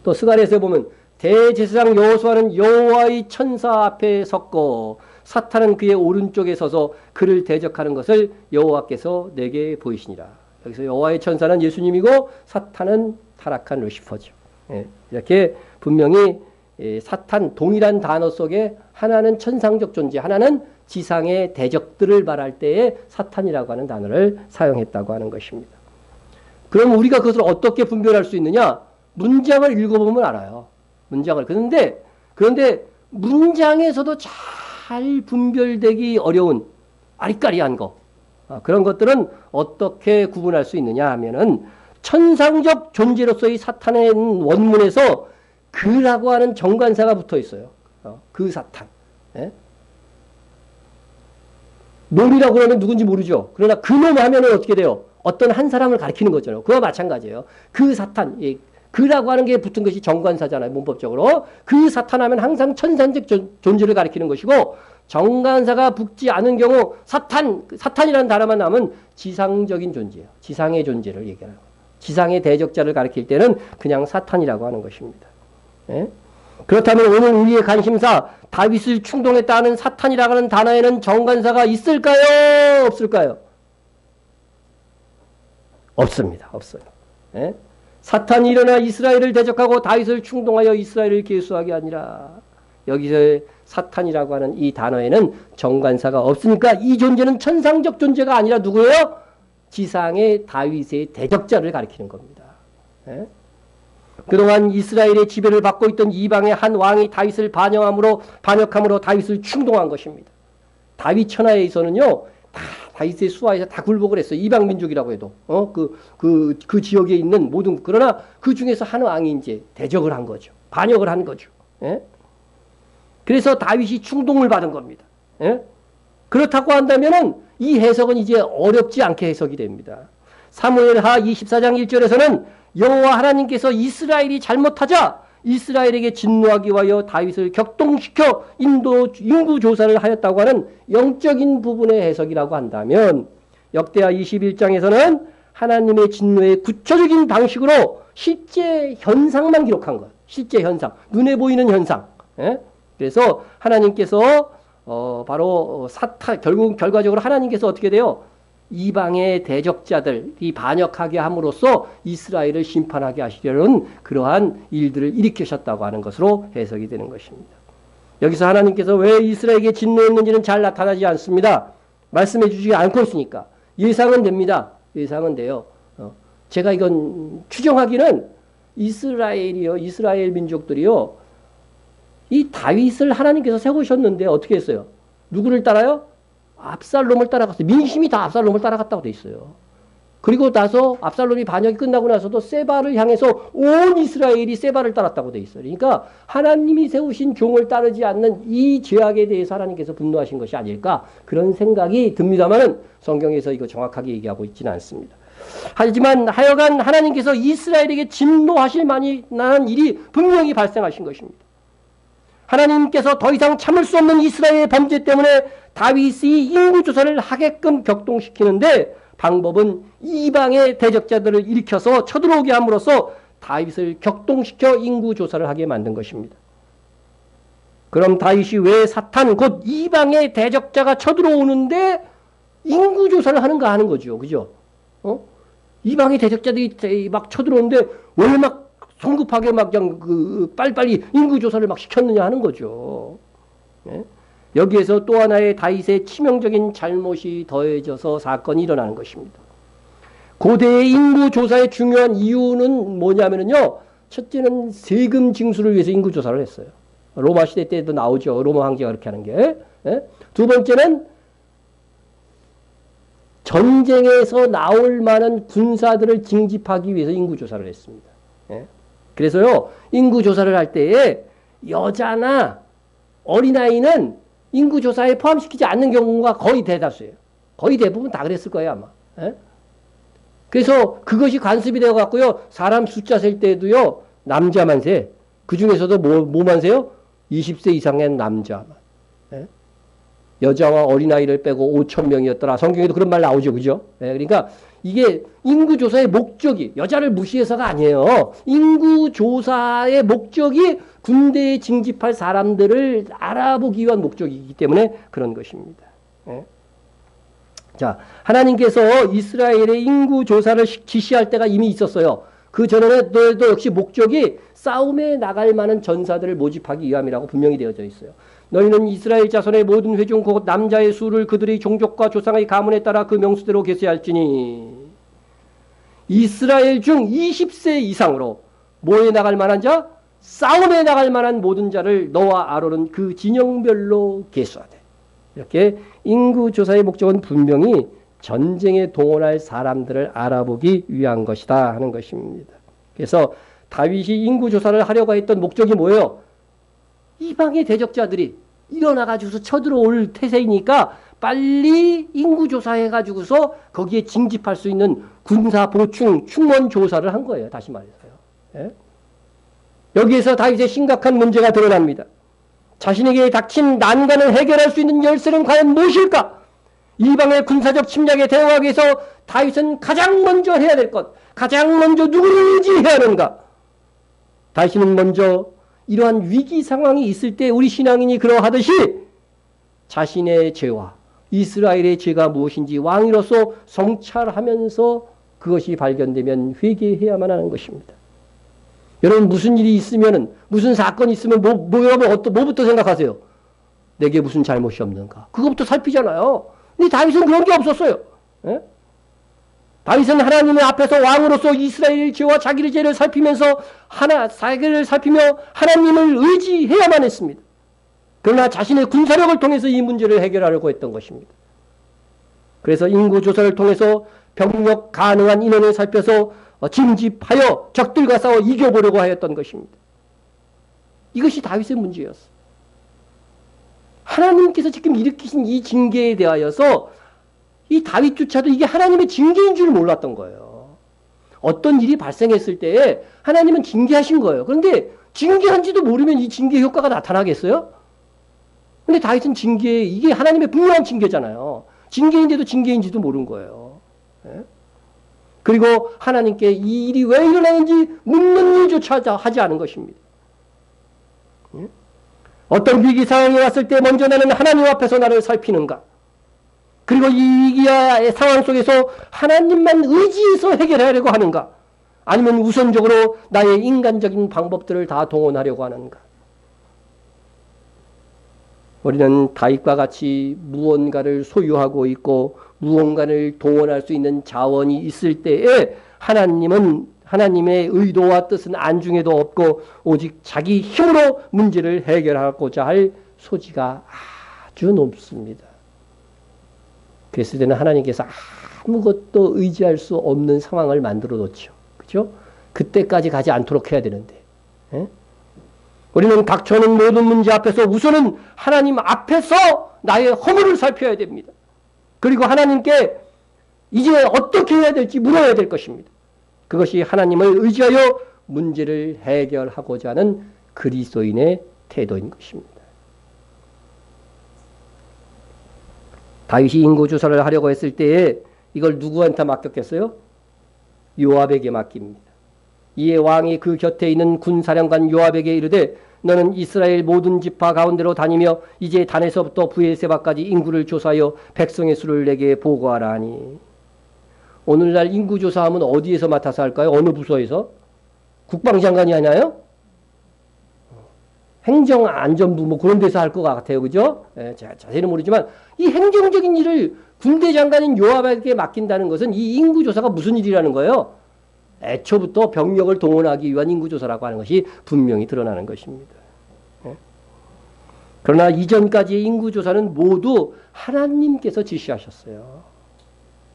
또 스가랴에서 보면 대제사장 여호수아는 여호와의 천사 앞에 섰고 사탄은 그의 오른쪽에 서서 그를 대적하는 것을 여호와께서 내게 보이시니라. 여기서 여호와의 천사는 예수님이고 사탄은 타락한 루시퍼죠. 예, 이렇게 분명히 사탄 동일한 단어 속에 하나는 천상적 존재, 하나는 지상의 대적들을 말할 때에 사탄이라고 하는 단어를 사용했다고 하는 것입니다. 그럼 우리가 그것을 어떻게 분별할 수 있느냐? 문장을 읽어보면 알아요. 문장을. 그런데 문장에서도 잘 분별되기 어려운 아리까리한 거, 그런 것들은 어떻게 구분할 수 있느냐 하면은, 천상적 존재로서의 사탄의 원문에서 그라고 하는 정관사가 붙어 있어요. 그 사탄. 예? 놈이라고 하면 누군지 모르죠. 그러나 그놈 하면은 어떻게 돼요? 어떤 한 사람을 가리키는 거잖아요. 그와 마찬가지예요. 그 사탄, 그라고 하는 게 붙은 것이 정관사잖아요. 문법적으로. 그 사탄하면 항상 천상적 존재를 가리키는 것이고, 정관사가 붙지 않은 경우 사탄이라는 단어만 나오면 지상적인 존재예요. 지상의 존재를 얘기하는 거예요. 지상의 대적자를 가리킬 때는 그냥 사탄이라고 하는 것입니다. 예? 그렇다면 오늘 우리의 관심사, 다윗을 충동했다 하는 사탄이라고 하는 단어에는 정관사가 있을까요? 없을까요? 없습니다. 없어요. 예? 사탄이 일어나 이스라엘을 대적하고 다윗을 충동하여 이스라엘을 계수하게 아니라, 여기서 사탄이라고 하는 이 단어에는 정관사가 없으니까 이 존재는 천상적 존재가 아니라 누구예요? 지상의 다윗의 대적자를 가리키는 겁니다. 예? 그동안 이스라엘의 지배를 받고 있던 이방의 한 왕이 다윗을 반역함으로 다윗을 충동한 것입니다. 다윗 천하에서는요, 다 다윗의 수하에서 다 굴복을 했어요. 이방 민족이라고 해도 그 지역에 있는 모든, 그러나 그 중에서 한 왕이 이제 대적을 한 거죠. 반역을 한 거죠. 예? 그래서 다윗이 충동을 받은 겁니다. 예? 그렇다고 한다면은 이 해석은 이제 어렵지 않게 해석이 됩니다. 사무엘하 24장 1절에서는 여호와 하나님께서 이스라엘이 잘못하자 이스라엘에게 진노하기 위하여 다윗을 격동시켜 인구 조사를 하였다고 하는 영적인 부분의 해석이라고 한다면, 역대하 21장에서는 하나님의 진노의 구체적인 방식으로 실제 현상만 기록한 거예요. 실제 현상, 눈에 보이는 현상. 예? 그래서 하나님께서 바로 결과적으로 하나님께서 어떻게 돼요? 이방의 대적자들이 반역하게 함으로써 이스라엘을 심판하게 하시려는 그러한 일들을 일으키셨다고 하는 것으로 해석이 되는 것입니다. 여기서 하나님께서 왜 이스라엘에게 진노했는지는 잘 나타나지 않습니다. 말씀해 주지 않고 있으니까. 예상은 됩니다. 예상은 돼요. 제가 이건 추정하기는 이스라엘 민족들이요, 이 다윗을 하나님께서 세우셨는데 어떻게 했어요? 누구를 따라요? 압살롬을 따라갔어요. 민심이 다 압살롬을 따라갔다고 돼 있어요. 그리고 나서 압살롬이 반역이 끝나고 나서도 세바를 향해서 온 이스라엘이 세바를 따랐다고 돼 있어요. 그러니까 하나님이 세우신 종을 따르지 않는 이 죄악에 대해서 하나님께서 분노하신 것이 아닐까, 그런 생각이 듭니다만은 성경에서 이거 정확하게 얘기하고 있지는 않습니다. 하지만 하여간 하나님께서 이스라엘에게 진노하실 만한 일이 분명히 발생하신 것입니다. 하나님께서 더 이상 참을 수 없는 이스라엘의 범죄 때문에 다윗이 인구조사를 하게끔 격동시키는데, 방법은 이방의 대적자들을 일으켜서 쳐들어오게 함으로써 다윗을 격동시켜 인구조사를 하게 만든 것입니다. 그럼 다윗이 왜 사탄, 곧 이방의 대적자가 쳐들어오는데 인구조사를 하는가 하는 거죠. 그죠? 이방의 대적자들이 막 쳐들어오는데 왜 막 성급하게 막 그냥 빨리빨리 인구조사를 막 시켰느냐 하는 거죠. 예? 여기에서 또 하나의 다윗의 치명적인 잘못이 더해져서 사건이 일어나는 것입니다. 고대의 인구조사의 중요한 이유는 뭐냐면요, 첫째는 세금 징수를 위해서 인구조사를 했어요. 로마 시대 때도 나오죠. 로마 황제가 그렇게 하는 게. 예? 두 번째는 전쟁에서 나올 만한 군사들을 징집하기 위해서 인구조사를 했습니다. 예? 그래서요, 인구조사를 할 때에 여자나 어린아이는 인구조사에 포함시키지 않는 경우가 거의 대다수예요. 거의 대부분 다 그랬을 거예요, 아마. 예? 그래서 그것이 관습이 되어갖고요, 사람 숫자 셀 때도요, 남자만 세. 그 중에서도 뭐만 세요? 20세 이상의 남자만. 예? 여자와 어린아이를 빼고 5,000명이었더라. 성경에도 그런 말 나오죠. 그죠? 예, 그러니까 이게 인구조사의 목적이 여자를 무시해서가 아니에요. 인구조사의 목적이 군대에 징집할 사람들을 알아보기 위한 목적이기 때문에 그런 것입니다. 예? 자, 하나님께서 이스라엘의 인구조사를 지시할 때가 이미 있었어요. 그 전에도 역시 목적이 싸움에 나갈 만한 전사들을 모집하기 위함이라고 분명히 되어져 있어요. 너희는 이스라엘 자손의 모든 회중 곧 남자의 수를 그들의 종족과 조상의 가문에 따라 그 명수대로 계수할지니, 이스라엘 중 20세 이상으로 뭐에 나갈 만한 자? 싸움에 나갈 만한 모든 자를 너와 아론은 그 진영별로 계수하되. 이렇게 인구조사의 목적은 분명히 전쟁에 동원할 사람들을 알아보기 위한 것이다 하는 것입니다. 그래서 다윗이 인구조사를 하려고 했던 목적이 뭐예요? 이방의 대적자들이 일어나가지고서 쳐들어올 태세이니까 빨리 인구조사해가지고서 거기에 징집할 수 있는 군사 보충, 충원 조사를 한 거예요. 다시 말해서요. 예? 여기에서 다윗의 심각한 문제가 드러납니다. 자신에게 닥친 난관을 해결할 수 있는 열쇠는 과연 무엇일까? 이방의 군사적 침략에 대응하기 위해서 다윗은 가장 먼저 해야 될 것, 가장 먼저 누구를 의지해야 하는가? 다윗은 먼저 이러한 위기 상황이 있을 때 우리 신앙인이 그러하듯이 자신의 죄와 이스라엘의 죄가 무엇인지 왕으로서 성찰하면서 그것이 발견되면 회개해야만 하는 것입니다. 여러분, 무슨 일이 있으면은, 무슨 사건이 있으면 뭐부터 생각하세요? 내게 무슨 잘못이 없는가? 그것부터 살피잖아요. 근데 다윗은 그런 게 없었어요. 예? 다윗은 하나님의 앞에서 왕으로서 이스라엘 죄와 자기의 죄를 살피면서 자기를 살피며 하나님을 의지해야만 했습니다. 그러나 자신의 군사력을 통해서 이 문제를 해결하려고 했던 것입니다. 그래서 인구조사를 통해서 병력 가능한 인원을 살펴서 징집하여 적들과 싸워 이겨보려고 하였던 것입니다. 이것이 다윗의 문제였어. 하나님께서 지금 일으키신 이 징계에 대하여서 이 다윗조차도 이게 하나님의 징계인 줄 몰랐던 거예요. 어떤 일이 발생했을 때에 하나님은 징계하신 거예요. 그런데 징계한지도 모르면 이 징계 효과가 나타나겠어요? 근데 다윗은 이게 하나님의 분명한 징계잖아요. 징계인데도 징계인지도 모르는 거예요. 예? 그리고 하나님께 이 일이 왜 일어나는지 묻는 일조차 하지 않은 것입니다. 예? 어떤 위기 상황이 왔을 때 먼저 나는 하나님 앞에서 나를 살피는가? 그리고 이 위기의 상황 속에서 하나님만 의지해서 해결하려고 하는가? 아니면 우선적으로 나의 인간적인 방법들을 다 동원하려고 하는가? 우리는 다윗과 같이 무언가를 소유하고 있고 무언가를 동원할 수 있는 자원이 있을 때에 하나님의 의도와 뜻은 안중에도 없고 오직 자기 힘으로 문제를 해결하고자 할 소지가 아주 높습니다. 그랬을 때는 하나님께서 아무것도 의지할 수 없는 상황을 만들어 놓죠. 그죠? 그때까지 가지 않도록 해야 되는데. 예? 우리는 닥쳐오는 모든 문제 앞에서 우선은 하나님 앞에서 나의 허물을 살펴야 됩니다. 그리고 하나님께 이제 어떻게 해야 될지 물어야 될 것입니다. 그것이 하나님을 의지하여 문제를 해결하고자 하는 그리스도인의 태도인 것입니다. 다윗이 인구조사를 하려고 했을 때에 이걸 누구한테 맡겼겠어요? 요압에게 맡깁니다. 이에 왕이 그 곁에 있는 군사령관 요압에게 이르되 너는 이스라엘 모든 지파 가운데로 다니며 이제 단에서부터 브에세바까지 인구를 조사하여 백성의 수를 내게 보고하라 하니. 오늘날 인구조사하면 어디에서 맡아서 할까요? 어느 부서에서? 국방장관이 하나요? 행정안전부 뭐 그런 데서 할 것 같아요. 그죠? 예, 자세히는 모르지만 이 행정적인 일을 군대 장관인 요압에게 맡긴다는 것은 이 인구조사가 무슨 일이라는 거예요? 애초부터 병력을 동원하기 위한 인구조사라고 하는 것이 분명히 드러나는 것입니다. 예? 그러나 이전까지의 인구조사는 모두 하나님께서 지시하셨어요.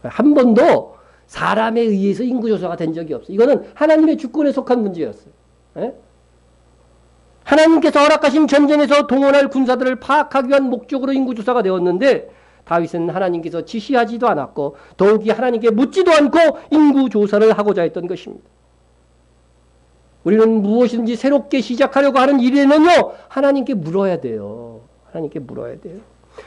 한 번도 사람에 의해서 인구조사가 된 적이 없어요. 이거는 하나님의 주권에 속한 문제였어요. 예? 하나님께서 허락하신 전쟁에서 동원할 군사들을 파악하기 위한 목적으로 인구조사가 되었는데 다윗은 하나님께서 지시하지도 않았고 더욱이 하나님께 묻지도 않고 인구조사를 하고자 했던 것입니다. 우리는 무엇이든지 새롭게 시작하려고 하는 일에는요 하나님께 물어야 돼요. 하나님께 물어야 돼요.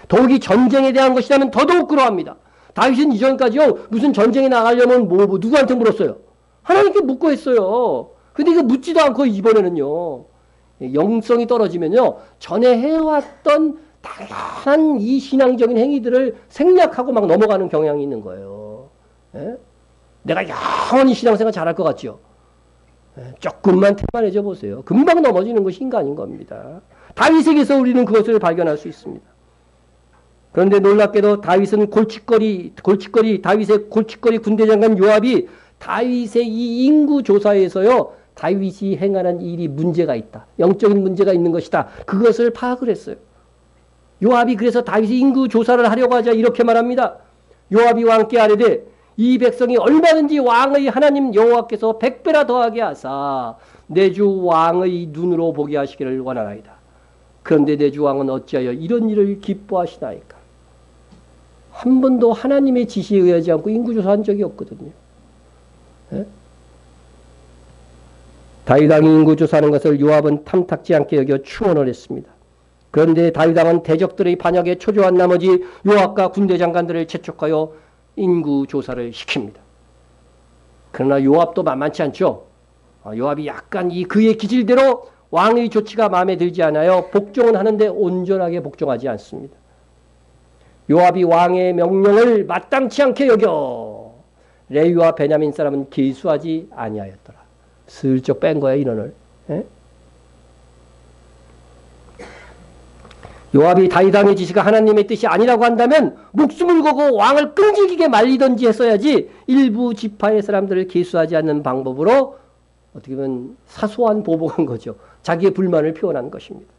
더욱이 전쟁에 대한 것이라면 더더욱 그러합니다. 다윗은 이전까지요 무슨 전쟁에 나가려면 누구한테 물었어요? 하나님께 묻고 했어요. 근데 이거 묻지도 않고 이번에는요 영성이 떨어지면요 전에 해왔던 다양한 이 신앙적인 행위들을 생략하고 막 넘어가는 경향이 있는 거예요. 예? 내가 영원히 신앙생활 잘할 것 같죠? 예? 조금만 태만해져 보세요. 금방 넘어지는 것이 인간인 겁니다. 다윗에게서 우리는 그것을 발견할 수 있습니다. 그런데 놀랍게도 다윗의 골칫거리 군대장관 요압이 다윗의 이 인구조사에서요 다윗이 행하는 일이 문제가 있다. 영적인 문제가 있는 것이다. 그것을 파악을 했어요. 요압이 그래서 다윗이 인구조사를 하려고 하자 이렇게 말합니다. 요압이 왕께 아뢰되 이 백성이 얼마든지 왕의 하나님 여호와께서 100배나 더하게 하사 내 주 왕의 눈으로 보게 하시기를 원하나이다. 그런데 내 주 왕은 어찌하여 이런 일을 기뻐하시나이까. 한 번도 하나님의 지시에 의하지 않고 인구조사한 적이 없거든요. 예? 다윗 왕이 인구조사하는 것을 요압은 탐탁지 않게 여겨 추원을 했습니다. 그런데 다윗 왕은 대적들의 반역에 초조한 나머지 요압과 군대 장관들을 재촉하여 인구조사를 시킵니다. 그러나 요압도 만만치 않죠. 요압이 약간 그의 기질대로 왕의 조치가 마음에 들지 않아요. 복종은 하는데 온전하게 복종하지 않습니다. 요압이 왕의 명령을 마땅치 않게 여겨 레위와 베냐민 사람은 계수하지 아니하였더라. 슬쩍 뺀 거야 인원을. 예? 요압이 다윗 왕의 지시가 하나님의 뜻이 아니라고 한다면 목숨을 걸고 왕을 끈질기게 말리든지 했어야지 일부 지파의 사람들을 계수하지 않는 방법으로 어떻게 보면 사소한 보복한 거죠. 자기의 불만을 표현한 것입니다.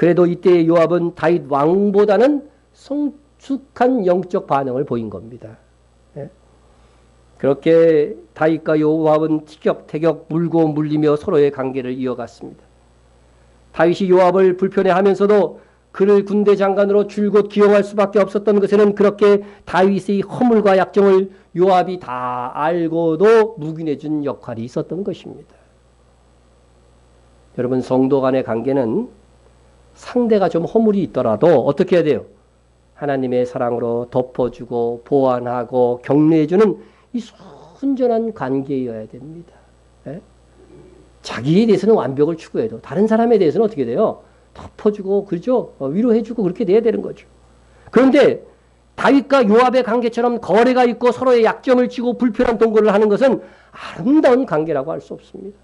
그래도 이때 요압은 다윗 왕보다는 성숙한 영적 반응을 보인 겁니다. 예? 그렇게 다윗과 요압은 티격태격 물고 물리며 서로의 관계를 이어갔습니다. 다윗이 요압을 불편해하면서도 그를 군대 장관으로 줄곧 기용할 수밖에 없었던 것에는 그렇게 다윗의 허물과 약점을 요압이 다 알고도 묵인해준 역할이 있었던 것입니다. 여러분, 성도 간의 관계는 상대가 좀 허물이 있더라도 어떻게 해야 돼요? 하나님의 사랑으로 덮어주고 보완하고 격려해주는 이 순전한 관계여야 됩니다. 예? 자기에 대해서는 완벽을 추구해도 다른 사람에 대해서는 어떻게 돼요? 덮어주고 그렇죠? 위로해주고 그렇게 돼야 되는 거죠. 그런데 다윗과 요압의 관계처럼 거래가 있고 서로의 약점을 치고 불편한 동거를 하는 것은 아름다운 관계라고 할 수 없습니다.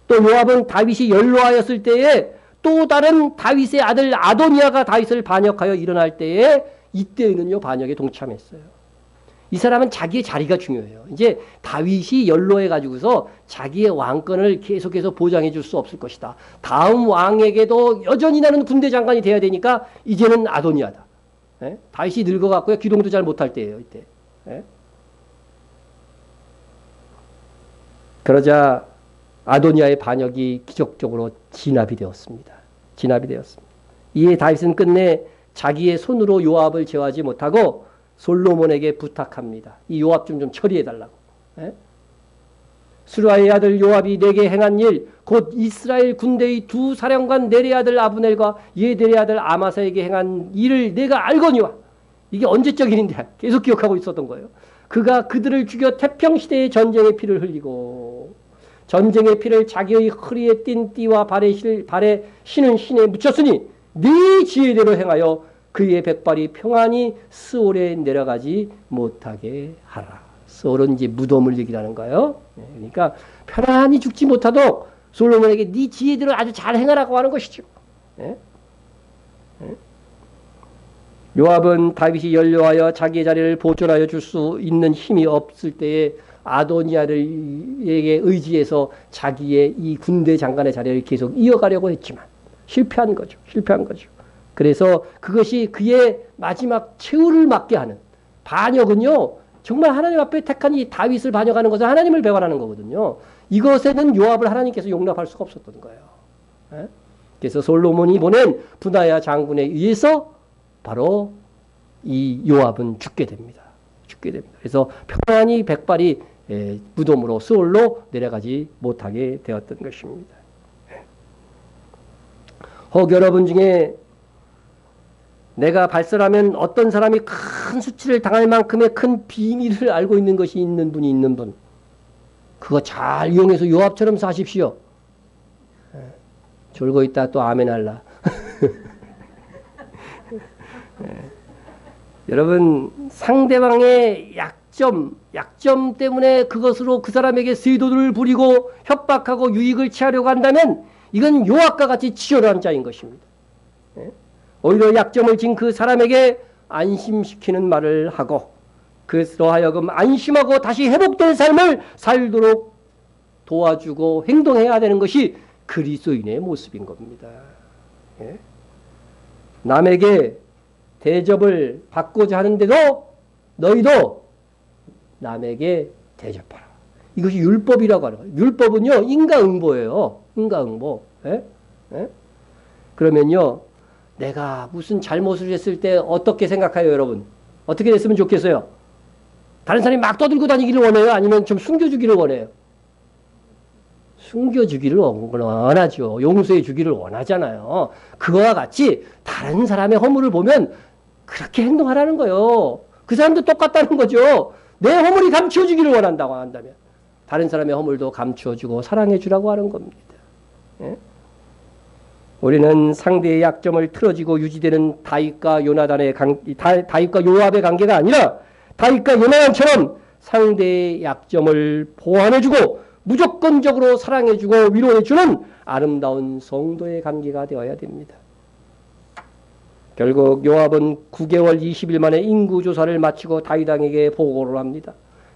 또 요압은 다윗이 연로하였을 때에 또 다른 다윗의 아들 아도니아가 다윗을 반역하여 일어날 때에 이때에는요 반역에 동참했어요. 이 사람은 자기의 자리가 중요해요. 이제 다윗이 연로해 가지고서 자기의 왕권을 계속해서 보장해 줄 수 없을 것이다. 다음 왕에게도 여전히 나는 군대 장관이 돼야 되니까 이제는 아도니아다. 예? 다윗이 늙어갖고요 기동도 잘 못할 때예요. 이때. 예? 그러자 아도니아의 반역이 기적적으로 진압이 되었습니다. 이에 다윗은 끝내 자기의 손으로 요압을 제어하지 못하고 솔로몬에게 부탁합니다. 이 요압 좀 처리해달라고. 예? 수르아의 아들 요압이 내게 행한 일, 곧 이스라엘 군대의 두 사령관 네레 아들 아브넬과 예데레 아들 아마사에게 행한 일을 내가 알거니와. 이게 언제적 일인데 계속 기억하고 있었던 거예요. 그가 그들을 죽여 태평시대의 전쟁의 피를 흘리고 전쟁의 피를 자기의 허리에 띤 띠와 발에 신은 신에 묻혔으니 네 지혜대로 행하여 그의 백발이 평안히 스올에 내려가지 못하게 하라. 스올은 이제 무덤을 얘기하는 거예요. 그러니까 편안히 죽지 못하도록 솔로몬에게 네 지혜대로 아주 잘 행하라고 하는 것이죠. 요압은 다윗이 연료하여 자기의 자리를 보존하여 줄 수 있는 힘이 없을 때에 아도니아에게 의지해서 자기의 이 군대 장관의 자리를 계속 이어가려고 했지만 실패한 거죠. 그래서 그것이 그의 마지막 최후를 맞게 하는 반역은요. 정말 하나님 앞에 택한 이 다윗을 반역하는 것은 하나님을 배반하는 거거든요. 이것에는 요압을 하나님께서 용납할 수가 없었던 거예요. 그래서 솔로몬이 보낸 분하야 장군에 의해서 바로 이 요압은 죽게 됩니다. 그래서 평안히 백발이 무덤으로 스올로 내려가지 못하게 되었던 것입니다. 혹 여러분 중에 내가 발설하면 어떤 사람이 큰 수치를 당할 만큼의 큰 비밀을 알고 있는 것이 있는 분 그거 잘 이용해서 요압처럼 사십시오. 졸고 있다 또 아멘 할라. 여러분 상대방의 약점 때문에 그것으로 그 사람에게 세도를 부리고 협박하고 유익을 취하려고 한다면 이건 요압과 같이 치열한 자인 것입니다. 오히려 약점을 진 그 사람에게 안심시키는 말을 하고 그로 하여금 안심하고 다시 회복된 삶을 살도록 도와주고 행동해야 되는 것이 그리스도인의 모습인 겁니다. 남에게 대접을 받고자 하는데도 너희도 남에게 대접하라. 이것이 율법이라고 하는 거예요. 율법은요 인과응보예요. 인과응보. 그러면요 내가 무슨 잘못을 했을 때 어떻게 생각해요, 여러분? 어떻게 됐으면 좋겠어요? 다른 사람이 막 떠들고 다니기를 원해요? 아니면 좀 숨겨주기를 원해요? 숨겨주기를 원하죠. 용서해 주기를 원하잖아요. 그거와 같이 다른 사람의 허물을 보면 그렇게 행동하라는 거예요. 그 사람도 똑같다는 거죠. 내 허물이 감추어주기를 원한다고 한다면 다른 사람의 허물도 감추어주고 사랑해주라고 하는 겁니다. 우리는 상대의 약점을 틀어지고 유지되는 다윗과 요압의 관계가 아니라 다윗과 요나단처럼 상대의 약점을 보완해주고 무조건적으로 사랑해주고 위로해주는 아름다운 성도의 관계가 되어야 됩니다. 결국 요압은 9개월 20일 만에 인구조사를 마치고 다윗 왕에게 보고를 합니다.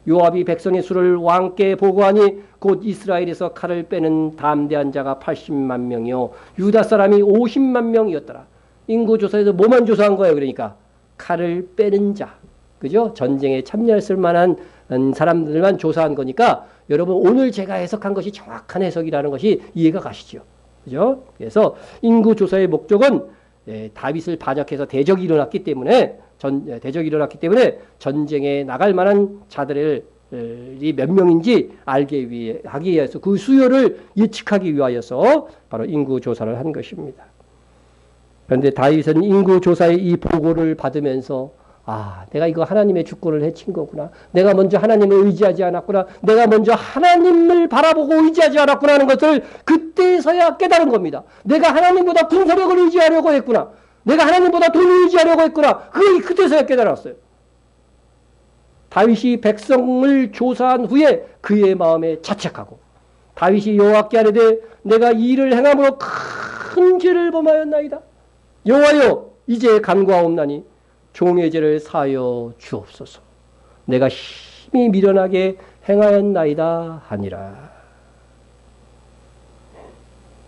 요압이 백성의 수를 왕께 보고하니 곧 이스라엘에서 칼을 빼는 담대한 자가 80만 명이요 유다 사람이 50만 명이었더라. 인구조사에서 뭐만 조사한 거예요? 그러니까 칼을 빼는 자, 그죠? 전쟁에 참여했을 만한 사람들만 조사한 거니까 여러분 오늘 제가 해석한 것이 정확한 해석이라는 것이 이해가 가시죠. 그죠? 그래서 인구조사의 목적은 다윗을 반역해서 대적이 일어났기 때문에 대적이 일어났기 때문에 전쟁에 나갈 만한 자들이 몇 명인지 하기 위해서 그 수요를 예측하기 위하여서 바로 인구조사를 한 것입니다. 그런데 다윗은 인구조사의 이 보고를 받으면서 내가 이거 하나님의 주권을 해친 거구나. 내가 먼저 하나님을 의지하지 않았구나. 내가 먼저 하나님을 바라보고 의지하지 않았구나 하는 것을 그때서야 깨달은 겁니다. 내가 하나님보다 군사력을 의지하려고 했구나. 내가 하나님보다 돈을 의지하려고 했구나. 그때서야 깨달았어요. 다윗이 백성을 조사한 후에 그의 마음에 자책하고 다윗이 여호와께 아뢰되 내가 이 일을 행함으로 큰 죄를 범하였나이다. 여호와여 이제 간구하옵나니 종의 죄를 사하여 주옵소서. 내가 힘이 미련하게 행하였나이다 하니라.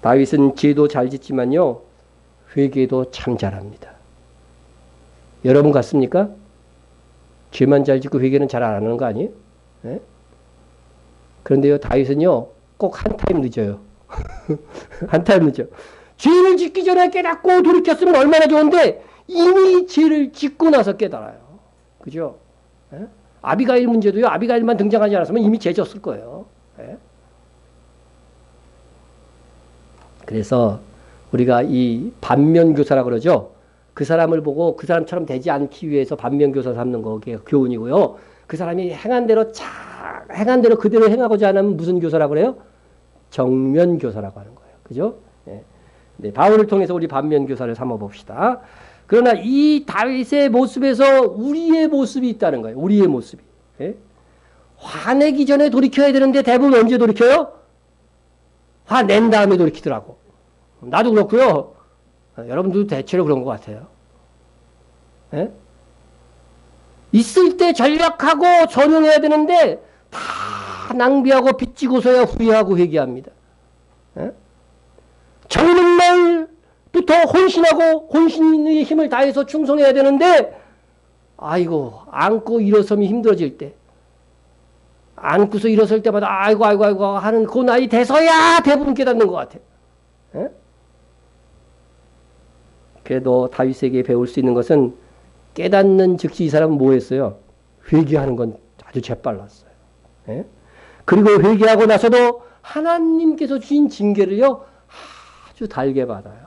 다윗은 죄도 잘 짓지만요 회개도 참 잘합니다. 여러분 같습니까? 죄만 잘 짓고 회개는 잘 안 하는 거 아니에요? 네? 그런데요 다윗은요 꼭 한 타임 늦어요. 한 타임 늦어. 죄를 짓기 전에 깨닫고 돌이켰으면 얼마나 좋은데 이미 죄를 짓고 나서 깨달아요. 그죠? 예? 아비가일 문제도요. 아비가일만 등장하지 않았으면 이미 죄 졌을 거예요. 예? 그래서 우리가 이 반면교사라고 그러죠. 그 사람을 보고 그 사람처럼 되지 않기 위해서 반면교사 삼는 거게 교훈이고요. 그 사람이 행한 대로 그대로 행하고자 하면 무슨 교사라고 그래요? 정면교사라고 하는 거예요. 그죠? 예. 네, 바울을 통해서 우리 반면교사를 삼아봅시다. 그러나 이 다윗의 모습에서 우리의 모습이 있다는 거예요. 우리의 모습이. 예? 화내기 전에 돌이켜야 되는데 대부분 언제 돌이켜요? 화낸 다음에 돌이키더라고. 나도 그렇고요. 여러분들도 대체로 그런 것 같아요. 예? 있을 때 전략하고 전용해야 되는데 다 낭비하고 빚지고서야 후회하고 회개합니다. 예? 적는 날부터 혼신하고 혼신의 힘을 다해서 충성해야 되는데 아이고 안고 일어서면 힘들어질 때 안고서 일어설 때마다 아이고 하는 그 나이 돼서야 대부분 깨닫는 것 같아요. 예? 그래도 다윗에게 배울 수 있는 것은 깨닫는 즉시 이 사람은 뭐 했어요? 회개하는 건 아주 재빨랐어요. 예? 그리고 회개하고 나서도 하나님께서 주신 징계를요 아주 달게 받아요.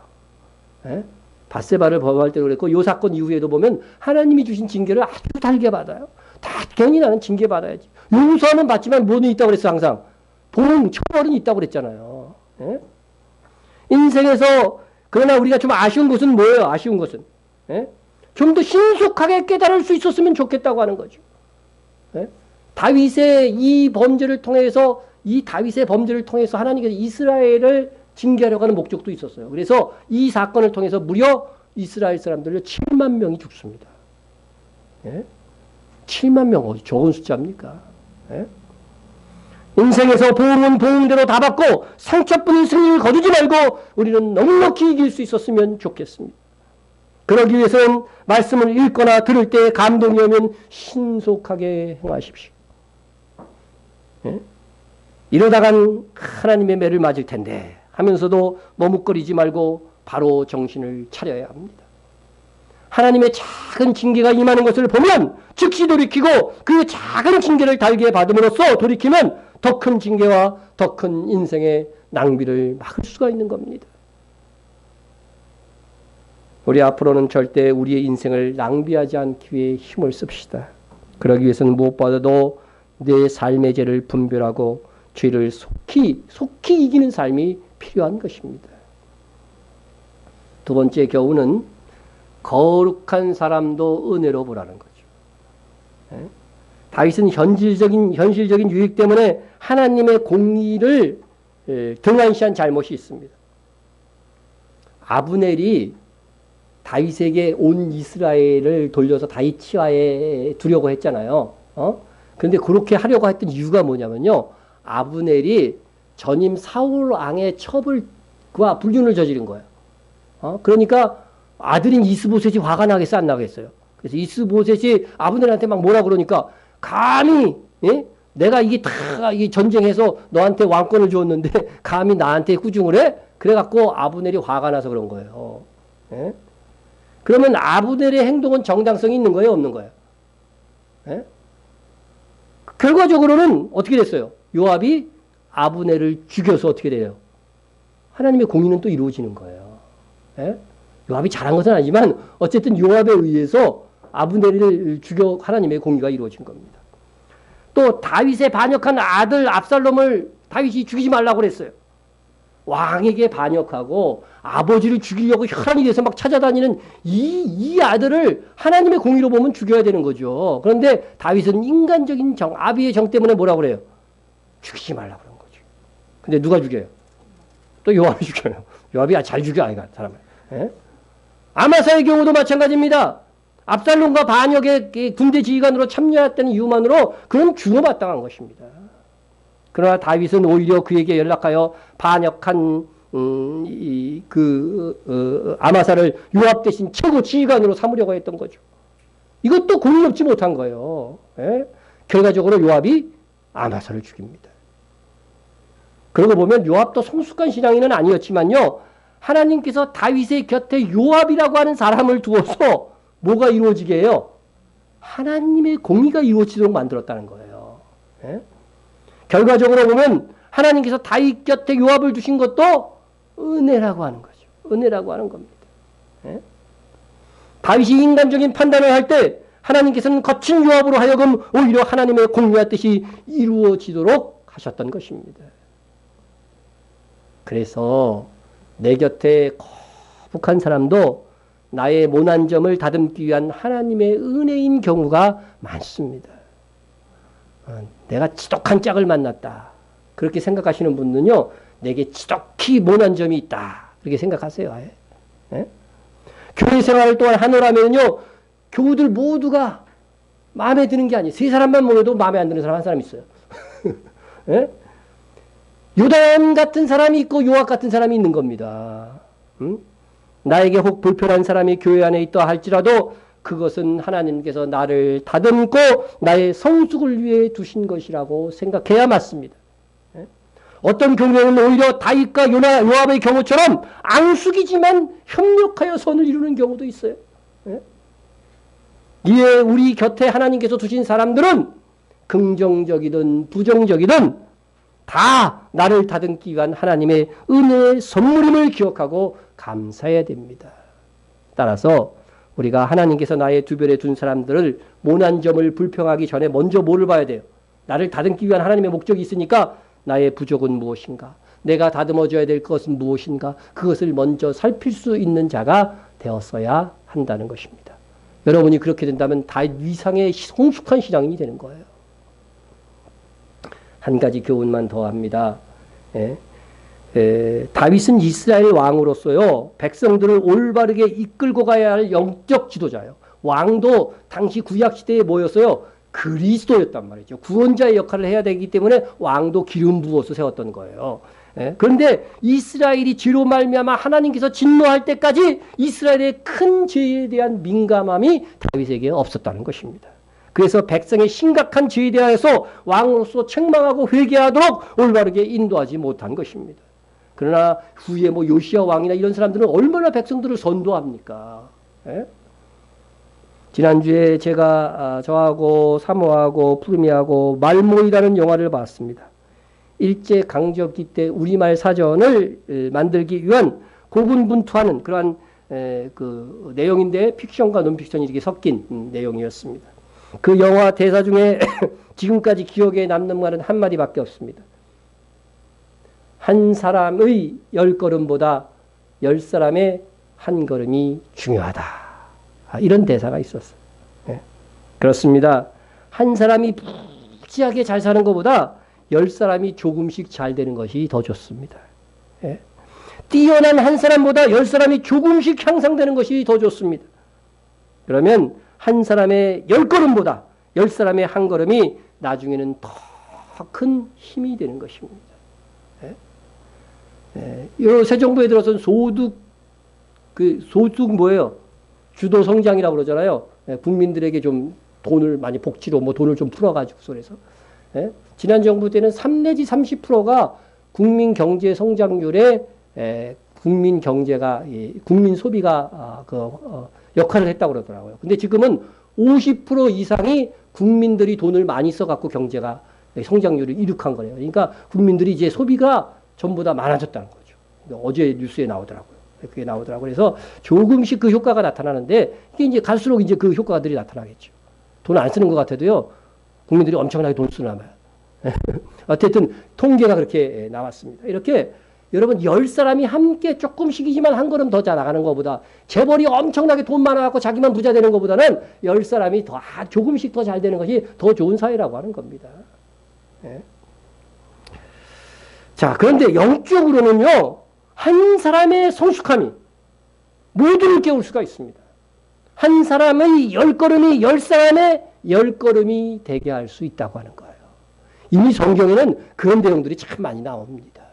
예? 밧세바를 범할 때도 그랬고 이 사건 이후에도 보면 하나님이 주신 징계를 아주 달게 받아요. 당연히 나는 징계 받아야지. 용서는 받지만 뭐는 있다고 그랬어 항상. 보응, 처벌은 있다고 그랬잖아요. 예? 인생에서 그러나 우리가 좀 아쉬운 것은 뭐예요? 아쉬운 것은 예? 좀 더 신속하게 깨달을 수 있었으면 좋겠다고 하는 거죠. 예? 다윗의 이 범죄를 통해서 하나님께서 이스라엘을 징계하려고 하는 목적도 있었어요. 그래서 이 사건을 통해서 무려 이스라엘 사람들 7만 명이 죽습니다. 예? 7만 명 어디 적은 숫자입니까? 예? 인생에서 보응은 보응대로 다 받고 상처뿐인 승리를 거두지 말고 우리는 넉넉히 이길 수 있었으면 좋겠습니다. 그러기 위해서는 말씀을 읽거나 들을 때 감동이 오면 신속하게 행하십시오. 예? 이러다간 하나님의 매를 맞을 텐데 하면서도 머뭇거리지 말고 바로 정신을 차려야 합니다. 하나님의 작은 징계가 임하는 것을 보면 즉시 돌이키고 그 작은 징계를 달게 받음으로써 돌이키면 더 큰 징계와 더 큰 인생의 낭비를 막을 수가 있는 겁니다. 우리 앞으로는 절대 우리의 인생을 낭비하지 않기 위해 힘을 씁시다. 그러기 위해서는 무엇보다도 내 삶의 죄를 분별하고 죄를 속히 이기는 삶이 필요한 것입니다. 두 번째 교훈은 거룩한 사람도 은혜로 보라는 거죠. 예? 다윗은 현실적인 유익 때문에 하나님의 공의를 등한시한 잘못이 있습니다. 아브넬이 다윗에게 온 이스라엘을 돌려서 다윗 치하에 두려고 했잖아요. 그런데 그렇게 하려고 했던 이유가 뭐냐면요. 아브넬이 전임 사울 왕의 첩을과 불륜을 저지른 거예요. 그러니까 아들인 이스보셋이 화가 나겠어, 안 나겠어요? 그래서 이스보셋이 아브넬한테 막 뭐라 그러니까 감히, 예? 내가 이게 다 이 전쟁해서 너한테 왕권을 주었는데 감히 나한테 후중을 해? 그래갖고 아브넬이 화가 나서 그런 거예요. 예? 그러면 아브넬의 행동은 정당성이 있는 거예요, 없는 거예요? 예? 결과적으로는 어떻게 됐어요? 요압이 아브넬을 죽여서 어떻게 돼요? 하나님의 공의는 또 이루어지는 거예요. 예? 요압이 잘한 것은 아니지만 어쨌든 요압에 의해서 아브넬을 죽여 하나님의 공의가 이루어진 겁니다. 또 다윗에 반역한 아들 압살롬을 다윗이 죽이지 말라고 그랬어요. 왕에게 반역하고 아버지를 죽이려고 혈안이 돼서 막 찾아다니는 이 아들을 하나님의 공의로 보면 죽여야 되는 거죠. 그런데 다윗은 인간적인 아비의 정 때문에 뭐라고 그래요? 죽이지 말라고 그런 거죠. 근데 누가 죽여요? 또 요압이 죽여요. 요압이 잘 죽여 아이가 사람을. 예? 아마사의 경우도 마찬가지입니다. 압살롬과 반역의 군대 지휘관으로 참여했다는 이유만으로 그는 죽어마땅한 것입니다. 그러나 다윗은 오히려 그에게 연락하여 반역한 아마사를 요압 대신 최고 지휘관으로 삼으려고 했던 거죠. 이것도 공의롭지 못한 거예요. 예? 결과적으로 요압이 아마사를 죽입니다. 그러고 보면 요압도 성숙한 신앙인은 아니었지만요. 하나님께서 다윗의 곁에 요압이라고 하는 사람을 두어서 뭐가 이루어지게 해요? 하나님의 공의가 이루어지도록 만들었다는 거예요. 예? 결과적으로 보면 하나님께서 다윗 곁에 요압을 두신 것도 은혜라고 하는 거죠. 은혜라고 하는 겁니다. 예? 다윗이 인간적인 판단을 할 때 하나님께서는 거친 요압으로 하여금 오히려 하나님의 공의와 뜻이 이루어지도록 하셨던 것입니다. 그래서 내 곁에 거북한 사람도 나의 모난 점을 다듬기 위한 하나님의 은혜인 경우가 많습니다. 내가 지독한 짝을 만났다. 그렇게 생각하시는 분은요, 내게 지독히 모난 점이 있다. 그렇게 생각하세요. 아예. 예? 교회 생활을 또한 하노라면요, 교우들 모두가 마음에 드는 게 아니에요. 세 사람만 모여도 마음에 안 드는 사람 한 사람 있어요. 예? 요담 같은 사람이 있고 요압 같은 사람이 있는 겁니다. 나에게 혹 불편한 사람이 교회 안에 있다 할지라도 그것은 하나님께서 나를 다듬고 나의 성숙을 위해 두신 것이라고 생각해야 맞습니다. 어떤 경우에는 오히려 다윗과 요압의 경우처럼 앙숙이지만 협력하여 선을 이루는 경우도 있어요. 이에 우리 곁에 하나님께서 두신 사람들은 긍정적이든 부정적이든 다 나를 다듬기 위한 하나님의 은혜의 선물임을 기억하고 감사해야 됩니다. 따라서 우리가 하나님께서 나의 주변에 둔 사람들을 모난 점을 불평하기 전에 먼저 뭐를 봐야 돼요? 나를 다듬기 위한 하나님의 목적이 있으니까 나의 부족은 무엇인가? 내가 다듬어줘야 될 것은 무엇인가? 그것을 먼저 살필 수 있는 자가 되었어야 한다는 것입니다. 여러분이 그렇게 된다면 다윗 이상의 성숙한 신앙인이 되는 거예요. 한 가지 교훈만 더 합니다. 다윗은 이스라엘 왕으로서요, 백성들을 올바르게 이끌고 가야 할 영적 지도자예요. 왕도 당시 구약시대에 뭐였어요? 그리스도였단 말이죠. 구원자의 역할을 해야 되기 때문에 왕도 기름 부어서 세웠던 거예요. 그런데 이스라엘이 죄로 말미암아 하나님께서 진노할 때까지 이스라엘의 큰 죄에 대한 민감함이 다윗에게 없었다는 것입니다. 그래서 백성의 심각한 죄에 대해서 왕으로서 책망하고 회개하도록 올바르게 인도하지 못한 것입니다. 그러나 후에 뭐 요시야 왕이나 이런 사람들은 얼마나 백성들을 선도합니까? 지난주에 제가 저하고 사모하고 푸르미하고 말모이라는 영화를 봤습니다. 일제강점기 때 우리말 사전을 만들기 위한 고군분투하는 그러한 그 내용인데 픽션과 논픽션이 이렇게 섞인 내용이었습니다. 그 영화 대사 중에 지금까지 기억에 남는 말은 한마디밖에 없습니다. 한 사람의 10걸음보다 10사람의 한 걸음이 중요하다. 이런 대사가 있었어요. 그렇습니다. 한 사람이 부지하게 잘 사는 것보다 10사람이 조금씩 잘 되는 것이 더 좋습니다. 뛰어난 한 사람보다 10사람이 조금씩 향상되는 것이 더 좋습니다. 그러면 한 사람의 10걸음보다 10사람의 한 걸음이 나중에는 더 큰 힘이 되는 것입니다. 새 정부에 들어선 소득 뭐예요? 주도 성장이라고 그러잖아요. 국민들에게 좀 돈을 많이 복지로 돈을 좀 풀어가지고 그래서 지난 정부 때는 3 내지 30%가 국민 경제 성장률에 국민 경제가 국민 소비가 역할을 했다고 그러더라고요. 근데 지금은 50% 이상이 국민들이 돈을 많이 써갖고 경제가 성장률을 이룩한 거예요. 그러니까 국민들이 이제 소비가 전부 다 많아졌다는 거죠. 어제 뉴스에 나오더라고요. 그게 나오더라고요. 그래서 조금씩 그 효과가 나타나는데 이게 이제 갈수록 이제 그 효과들이 나타나겠죠. 돈 안 쓰는 것 같아도요, 국민들이 엄청나게 돈 쓰나 봐요. 어쨌든 통계가 그렇게 나왔습니다. 이렇게 여러분 10사람이 함께 조금씩이지만 한 걸음 더 잘 나가는 것보다 재벌이 엄청나게 돈 많아갖고 자기만 부자 되는 것보다는 10사람이 더 조금씩 더 잘 되는 것이 더 좋은 사회라고 하는 겁니다. 자, 그런데 영적으로는요, 한 사람의 성숙함이 모두를 깨울 수가 있습니다. 한 사람의 10걸음이 10사람의 10걸음이 되게 할 수 있다고 하는 거예요. 이미 성경에는 그런 내용들이 참 많이 나옵니다.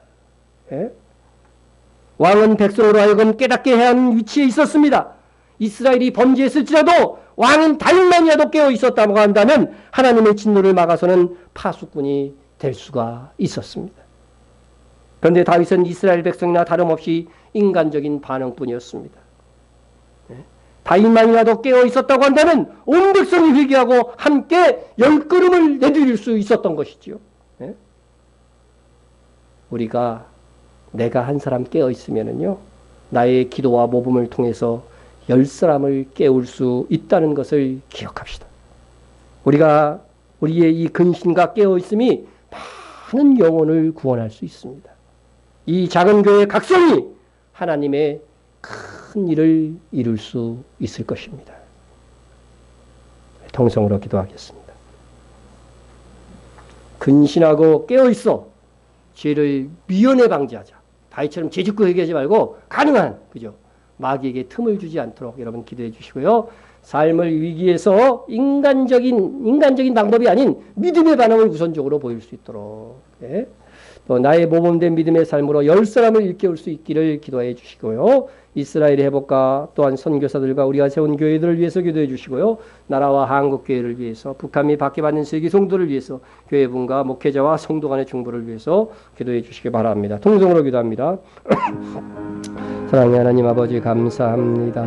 왕은 백성으로 하여금 깨닫게 해야 하는 위치에 있었습니다. 이스라엘이 범죄했을지라도 왕은 다윗만이라도 깨어 있었다고 한다면 하나님의 진노를 막아서는 파수꾼이 될 수가 있었습니다. 그런데 다윗은 이스라엘 백성이나 다름없이 인간적인 반응뿐이었습니다. 다윗만이라도 깨어 있었다고 한다면 온 백성이 회개하고 함께 10걸음을 내디딜 수 있었던 것이지요. 내가 한 사람 깨어 있으면은요, 나의 기도와 모범을 통해서 10사람을 깨울 수 있다는 것을 기억합시다. 우리의 이 근신과 깨어 있음이 많은 영혼을 구원할 수 있습니다. 이 작은 교회 각성이 하나님의 큰 일을 이룰 수 있을 것입니다. 통성으로 기도하겠습니다. 근신하고 깨어 있어 죄를 미연에 방지하자. 다윗처럼 죄짓고 회개하지 말고 가능한 그죠? 마귀에게 틈을 주지 않도록 여러분 기도해 주시고요. 삶을 위기에서 인간적인 방법이 아닌 믿음의 반응을 우선적으로 보일 수 있도록 또 나의 모범된 믿음의 삶으로 10사람을 일깨울 수 있기를 기도해 주시고요. 이스라엘의 회복과 또한 선교사들과 우리가 세운 교회들을 위해서 기도해 주시고요. 나라와 한국교회를 위해서 북한 및 밖에 받는 세계 성도를 위해서 교회분과 목회자와 성도 간의 중보를 위해서 기도해 주시기 바랍니다. 통성으로 기도합니다. 사랑의 하나님 아버지 감사합니다.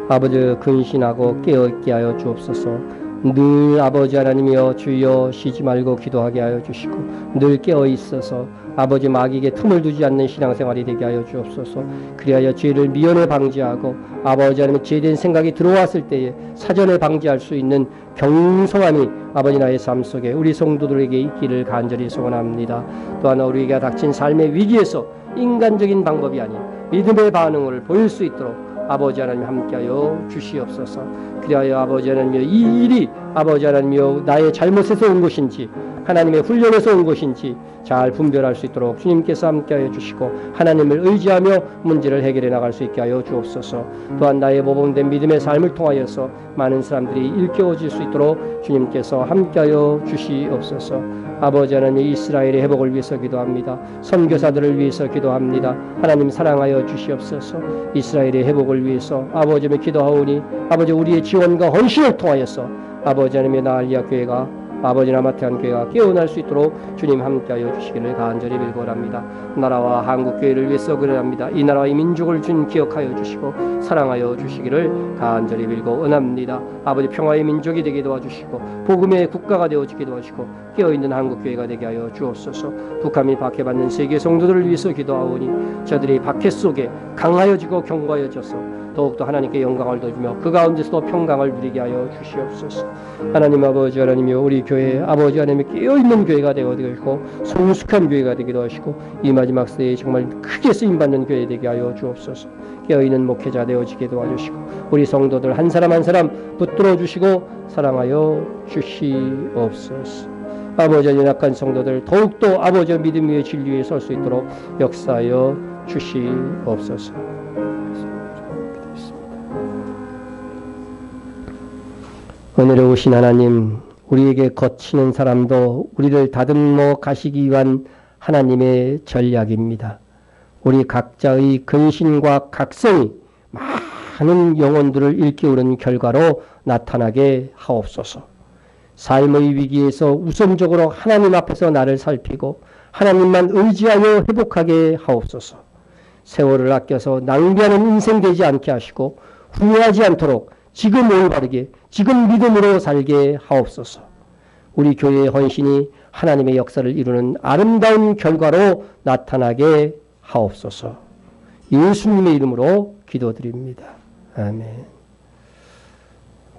아버지 근신하고 깨어있게 하여 주옵소서. 늘 아버지 하나님이여 주여 쉬지 말고 기도하게 하여 주시고 늘 깨어있어서 아버지 마귀에게 틈을 두지 않는 신앙생활이 되게 하여 주옵소서. 그리하여 죄를 미연에 방지하고 아버지 하나님의 죄된 생각이 들어왔을 때에 사전에 방지할 수 있는 경성함이 아버지 나의 삶 속에 우리 성도들에게 있기를 간절히 소원합니다. 또한 우리에게 닥친 삶의 위기에서 인간적인 방법이 아닌 믿음의 반응을 보일 수 있도록 아버지 하나님 함께하여 주시옵소서. 그리하여 아버지 하나님이여 이 일이 아버지 하나님이여 나의 잘못에서 온 것인지 하나님의 훈련에서 온 것인지 잘 분별할 수 있도록 주님께서 함께하여 주시고 하나님을 의지하며 문제를 해결해 나갈 수 있게 하여 주옵소서. 또한 나의 모범된 믿음의 삶을 통하여서 많은 사람들이 일깨워질 수 있도록 주님께서 함께하여 주시옵소서. 아버지 하나님 이스라엘의 회복을 위해서 기도합니다. 선교사들을 위해서 기도합니다. 하나님 사랑하여 주시옵소서. 이스라엘의 회복을 위해서 아버지 하나님 기도하오니 아버지 우리의 지원과 헌신을 통하여서 아버지 하나님의 나알리아 교회가 아버지 나마테안 교회가 깨어날 수 있도록 주님 함께하여 주시기를 간절히 빌고랍니다. 나라와 한국교회를 위해서 그래합니다. 이 나라와 이 민족을 주님 기억하여 주시고 사랑하여 주시기를 간절히 빌고 은합니다. 아버지 평화의 민족이 되게 도와주시고 복음의 국가가 되어지게 도와주시고 깨어있는 한국교회가 되게 하여 주옵소서. 북한 및 박해 받는 세계 성도들을 위해서 기도하오니 저들이 박해 속에 강하여지고 견고하여져서 더욱더 하나님께 영광을 돌리며 그 가운데서도 평강을 누리게 하여 주시옵소서. 하나님 아버지 하나님이여 우리 교회 아버지 하나님이 깨어있는 교회가 되고 성숙한 교회가 되기도 하시고 이 마지막 세대에 정말 크게 쓰임받는 교회 되게 하여 주옵소서. 깨어있는 목회자 되어지게 도와주시고 우리 성도들 한 사람 한 사람 붙들어 주시고 사랑하여 주시옵소서. 아버지 하나님 약한 성도들 더욱더 아버지의 믿음 위에 진리 위에 설 수 있도록 역사하여 주시옵소서. 은혜로우신 하나님 우리에게 거치는 사람도 우리를 다듬어 가시기 위한 하나님의 전략입니다. 우리 각자의 근신과 각성이 많은 영혼들을 일깨우는 결과로 나타나게 하옵소서. 삶의 위기에서 우선적으로 하나님 앞에서 나를 살피고 하나님만 의지하여 회복하게 하옵소서. 세월을 아껴서 낭비하는 인생 되지 않게 하시고 후회하지 않도록 지금 올바르게 지금 믿음으로 살게 하옵소서. 우리 교회의 헌신이 하나님의 역사를 이루는 아름다운 결과로 나타나게 하옵소서. 예수님의 이름으로 기도드립니다. 아멘.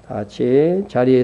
다 같이 자리에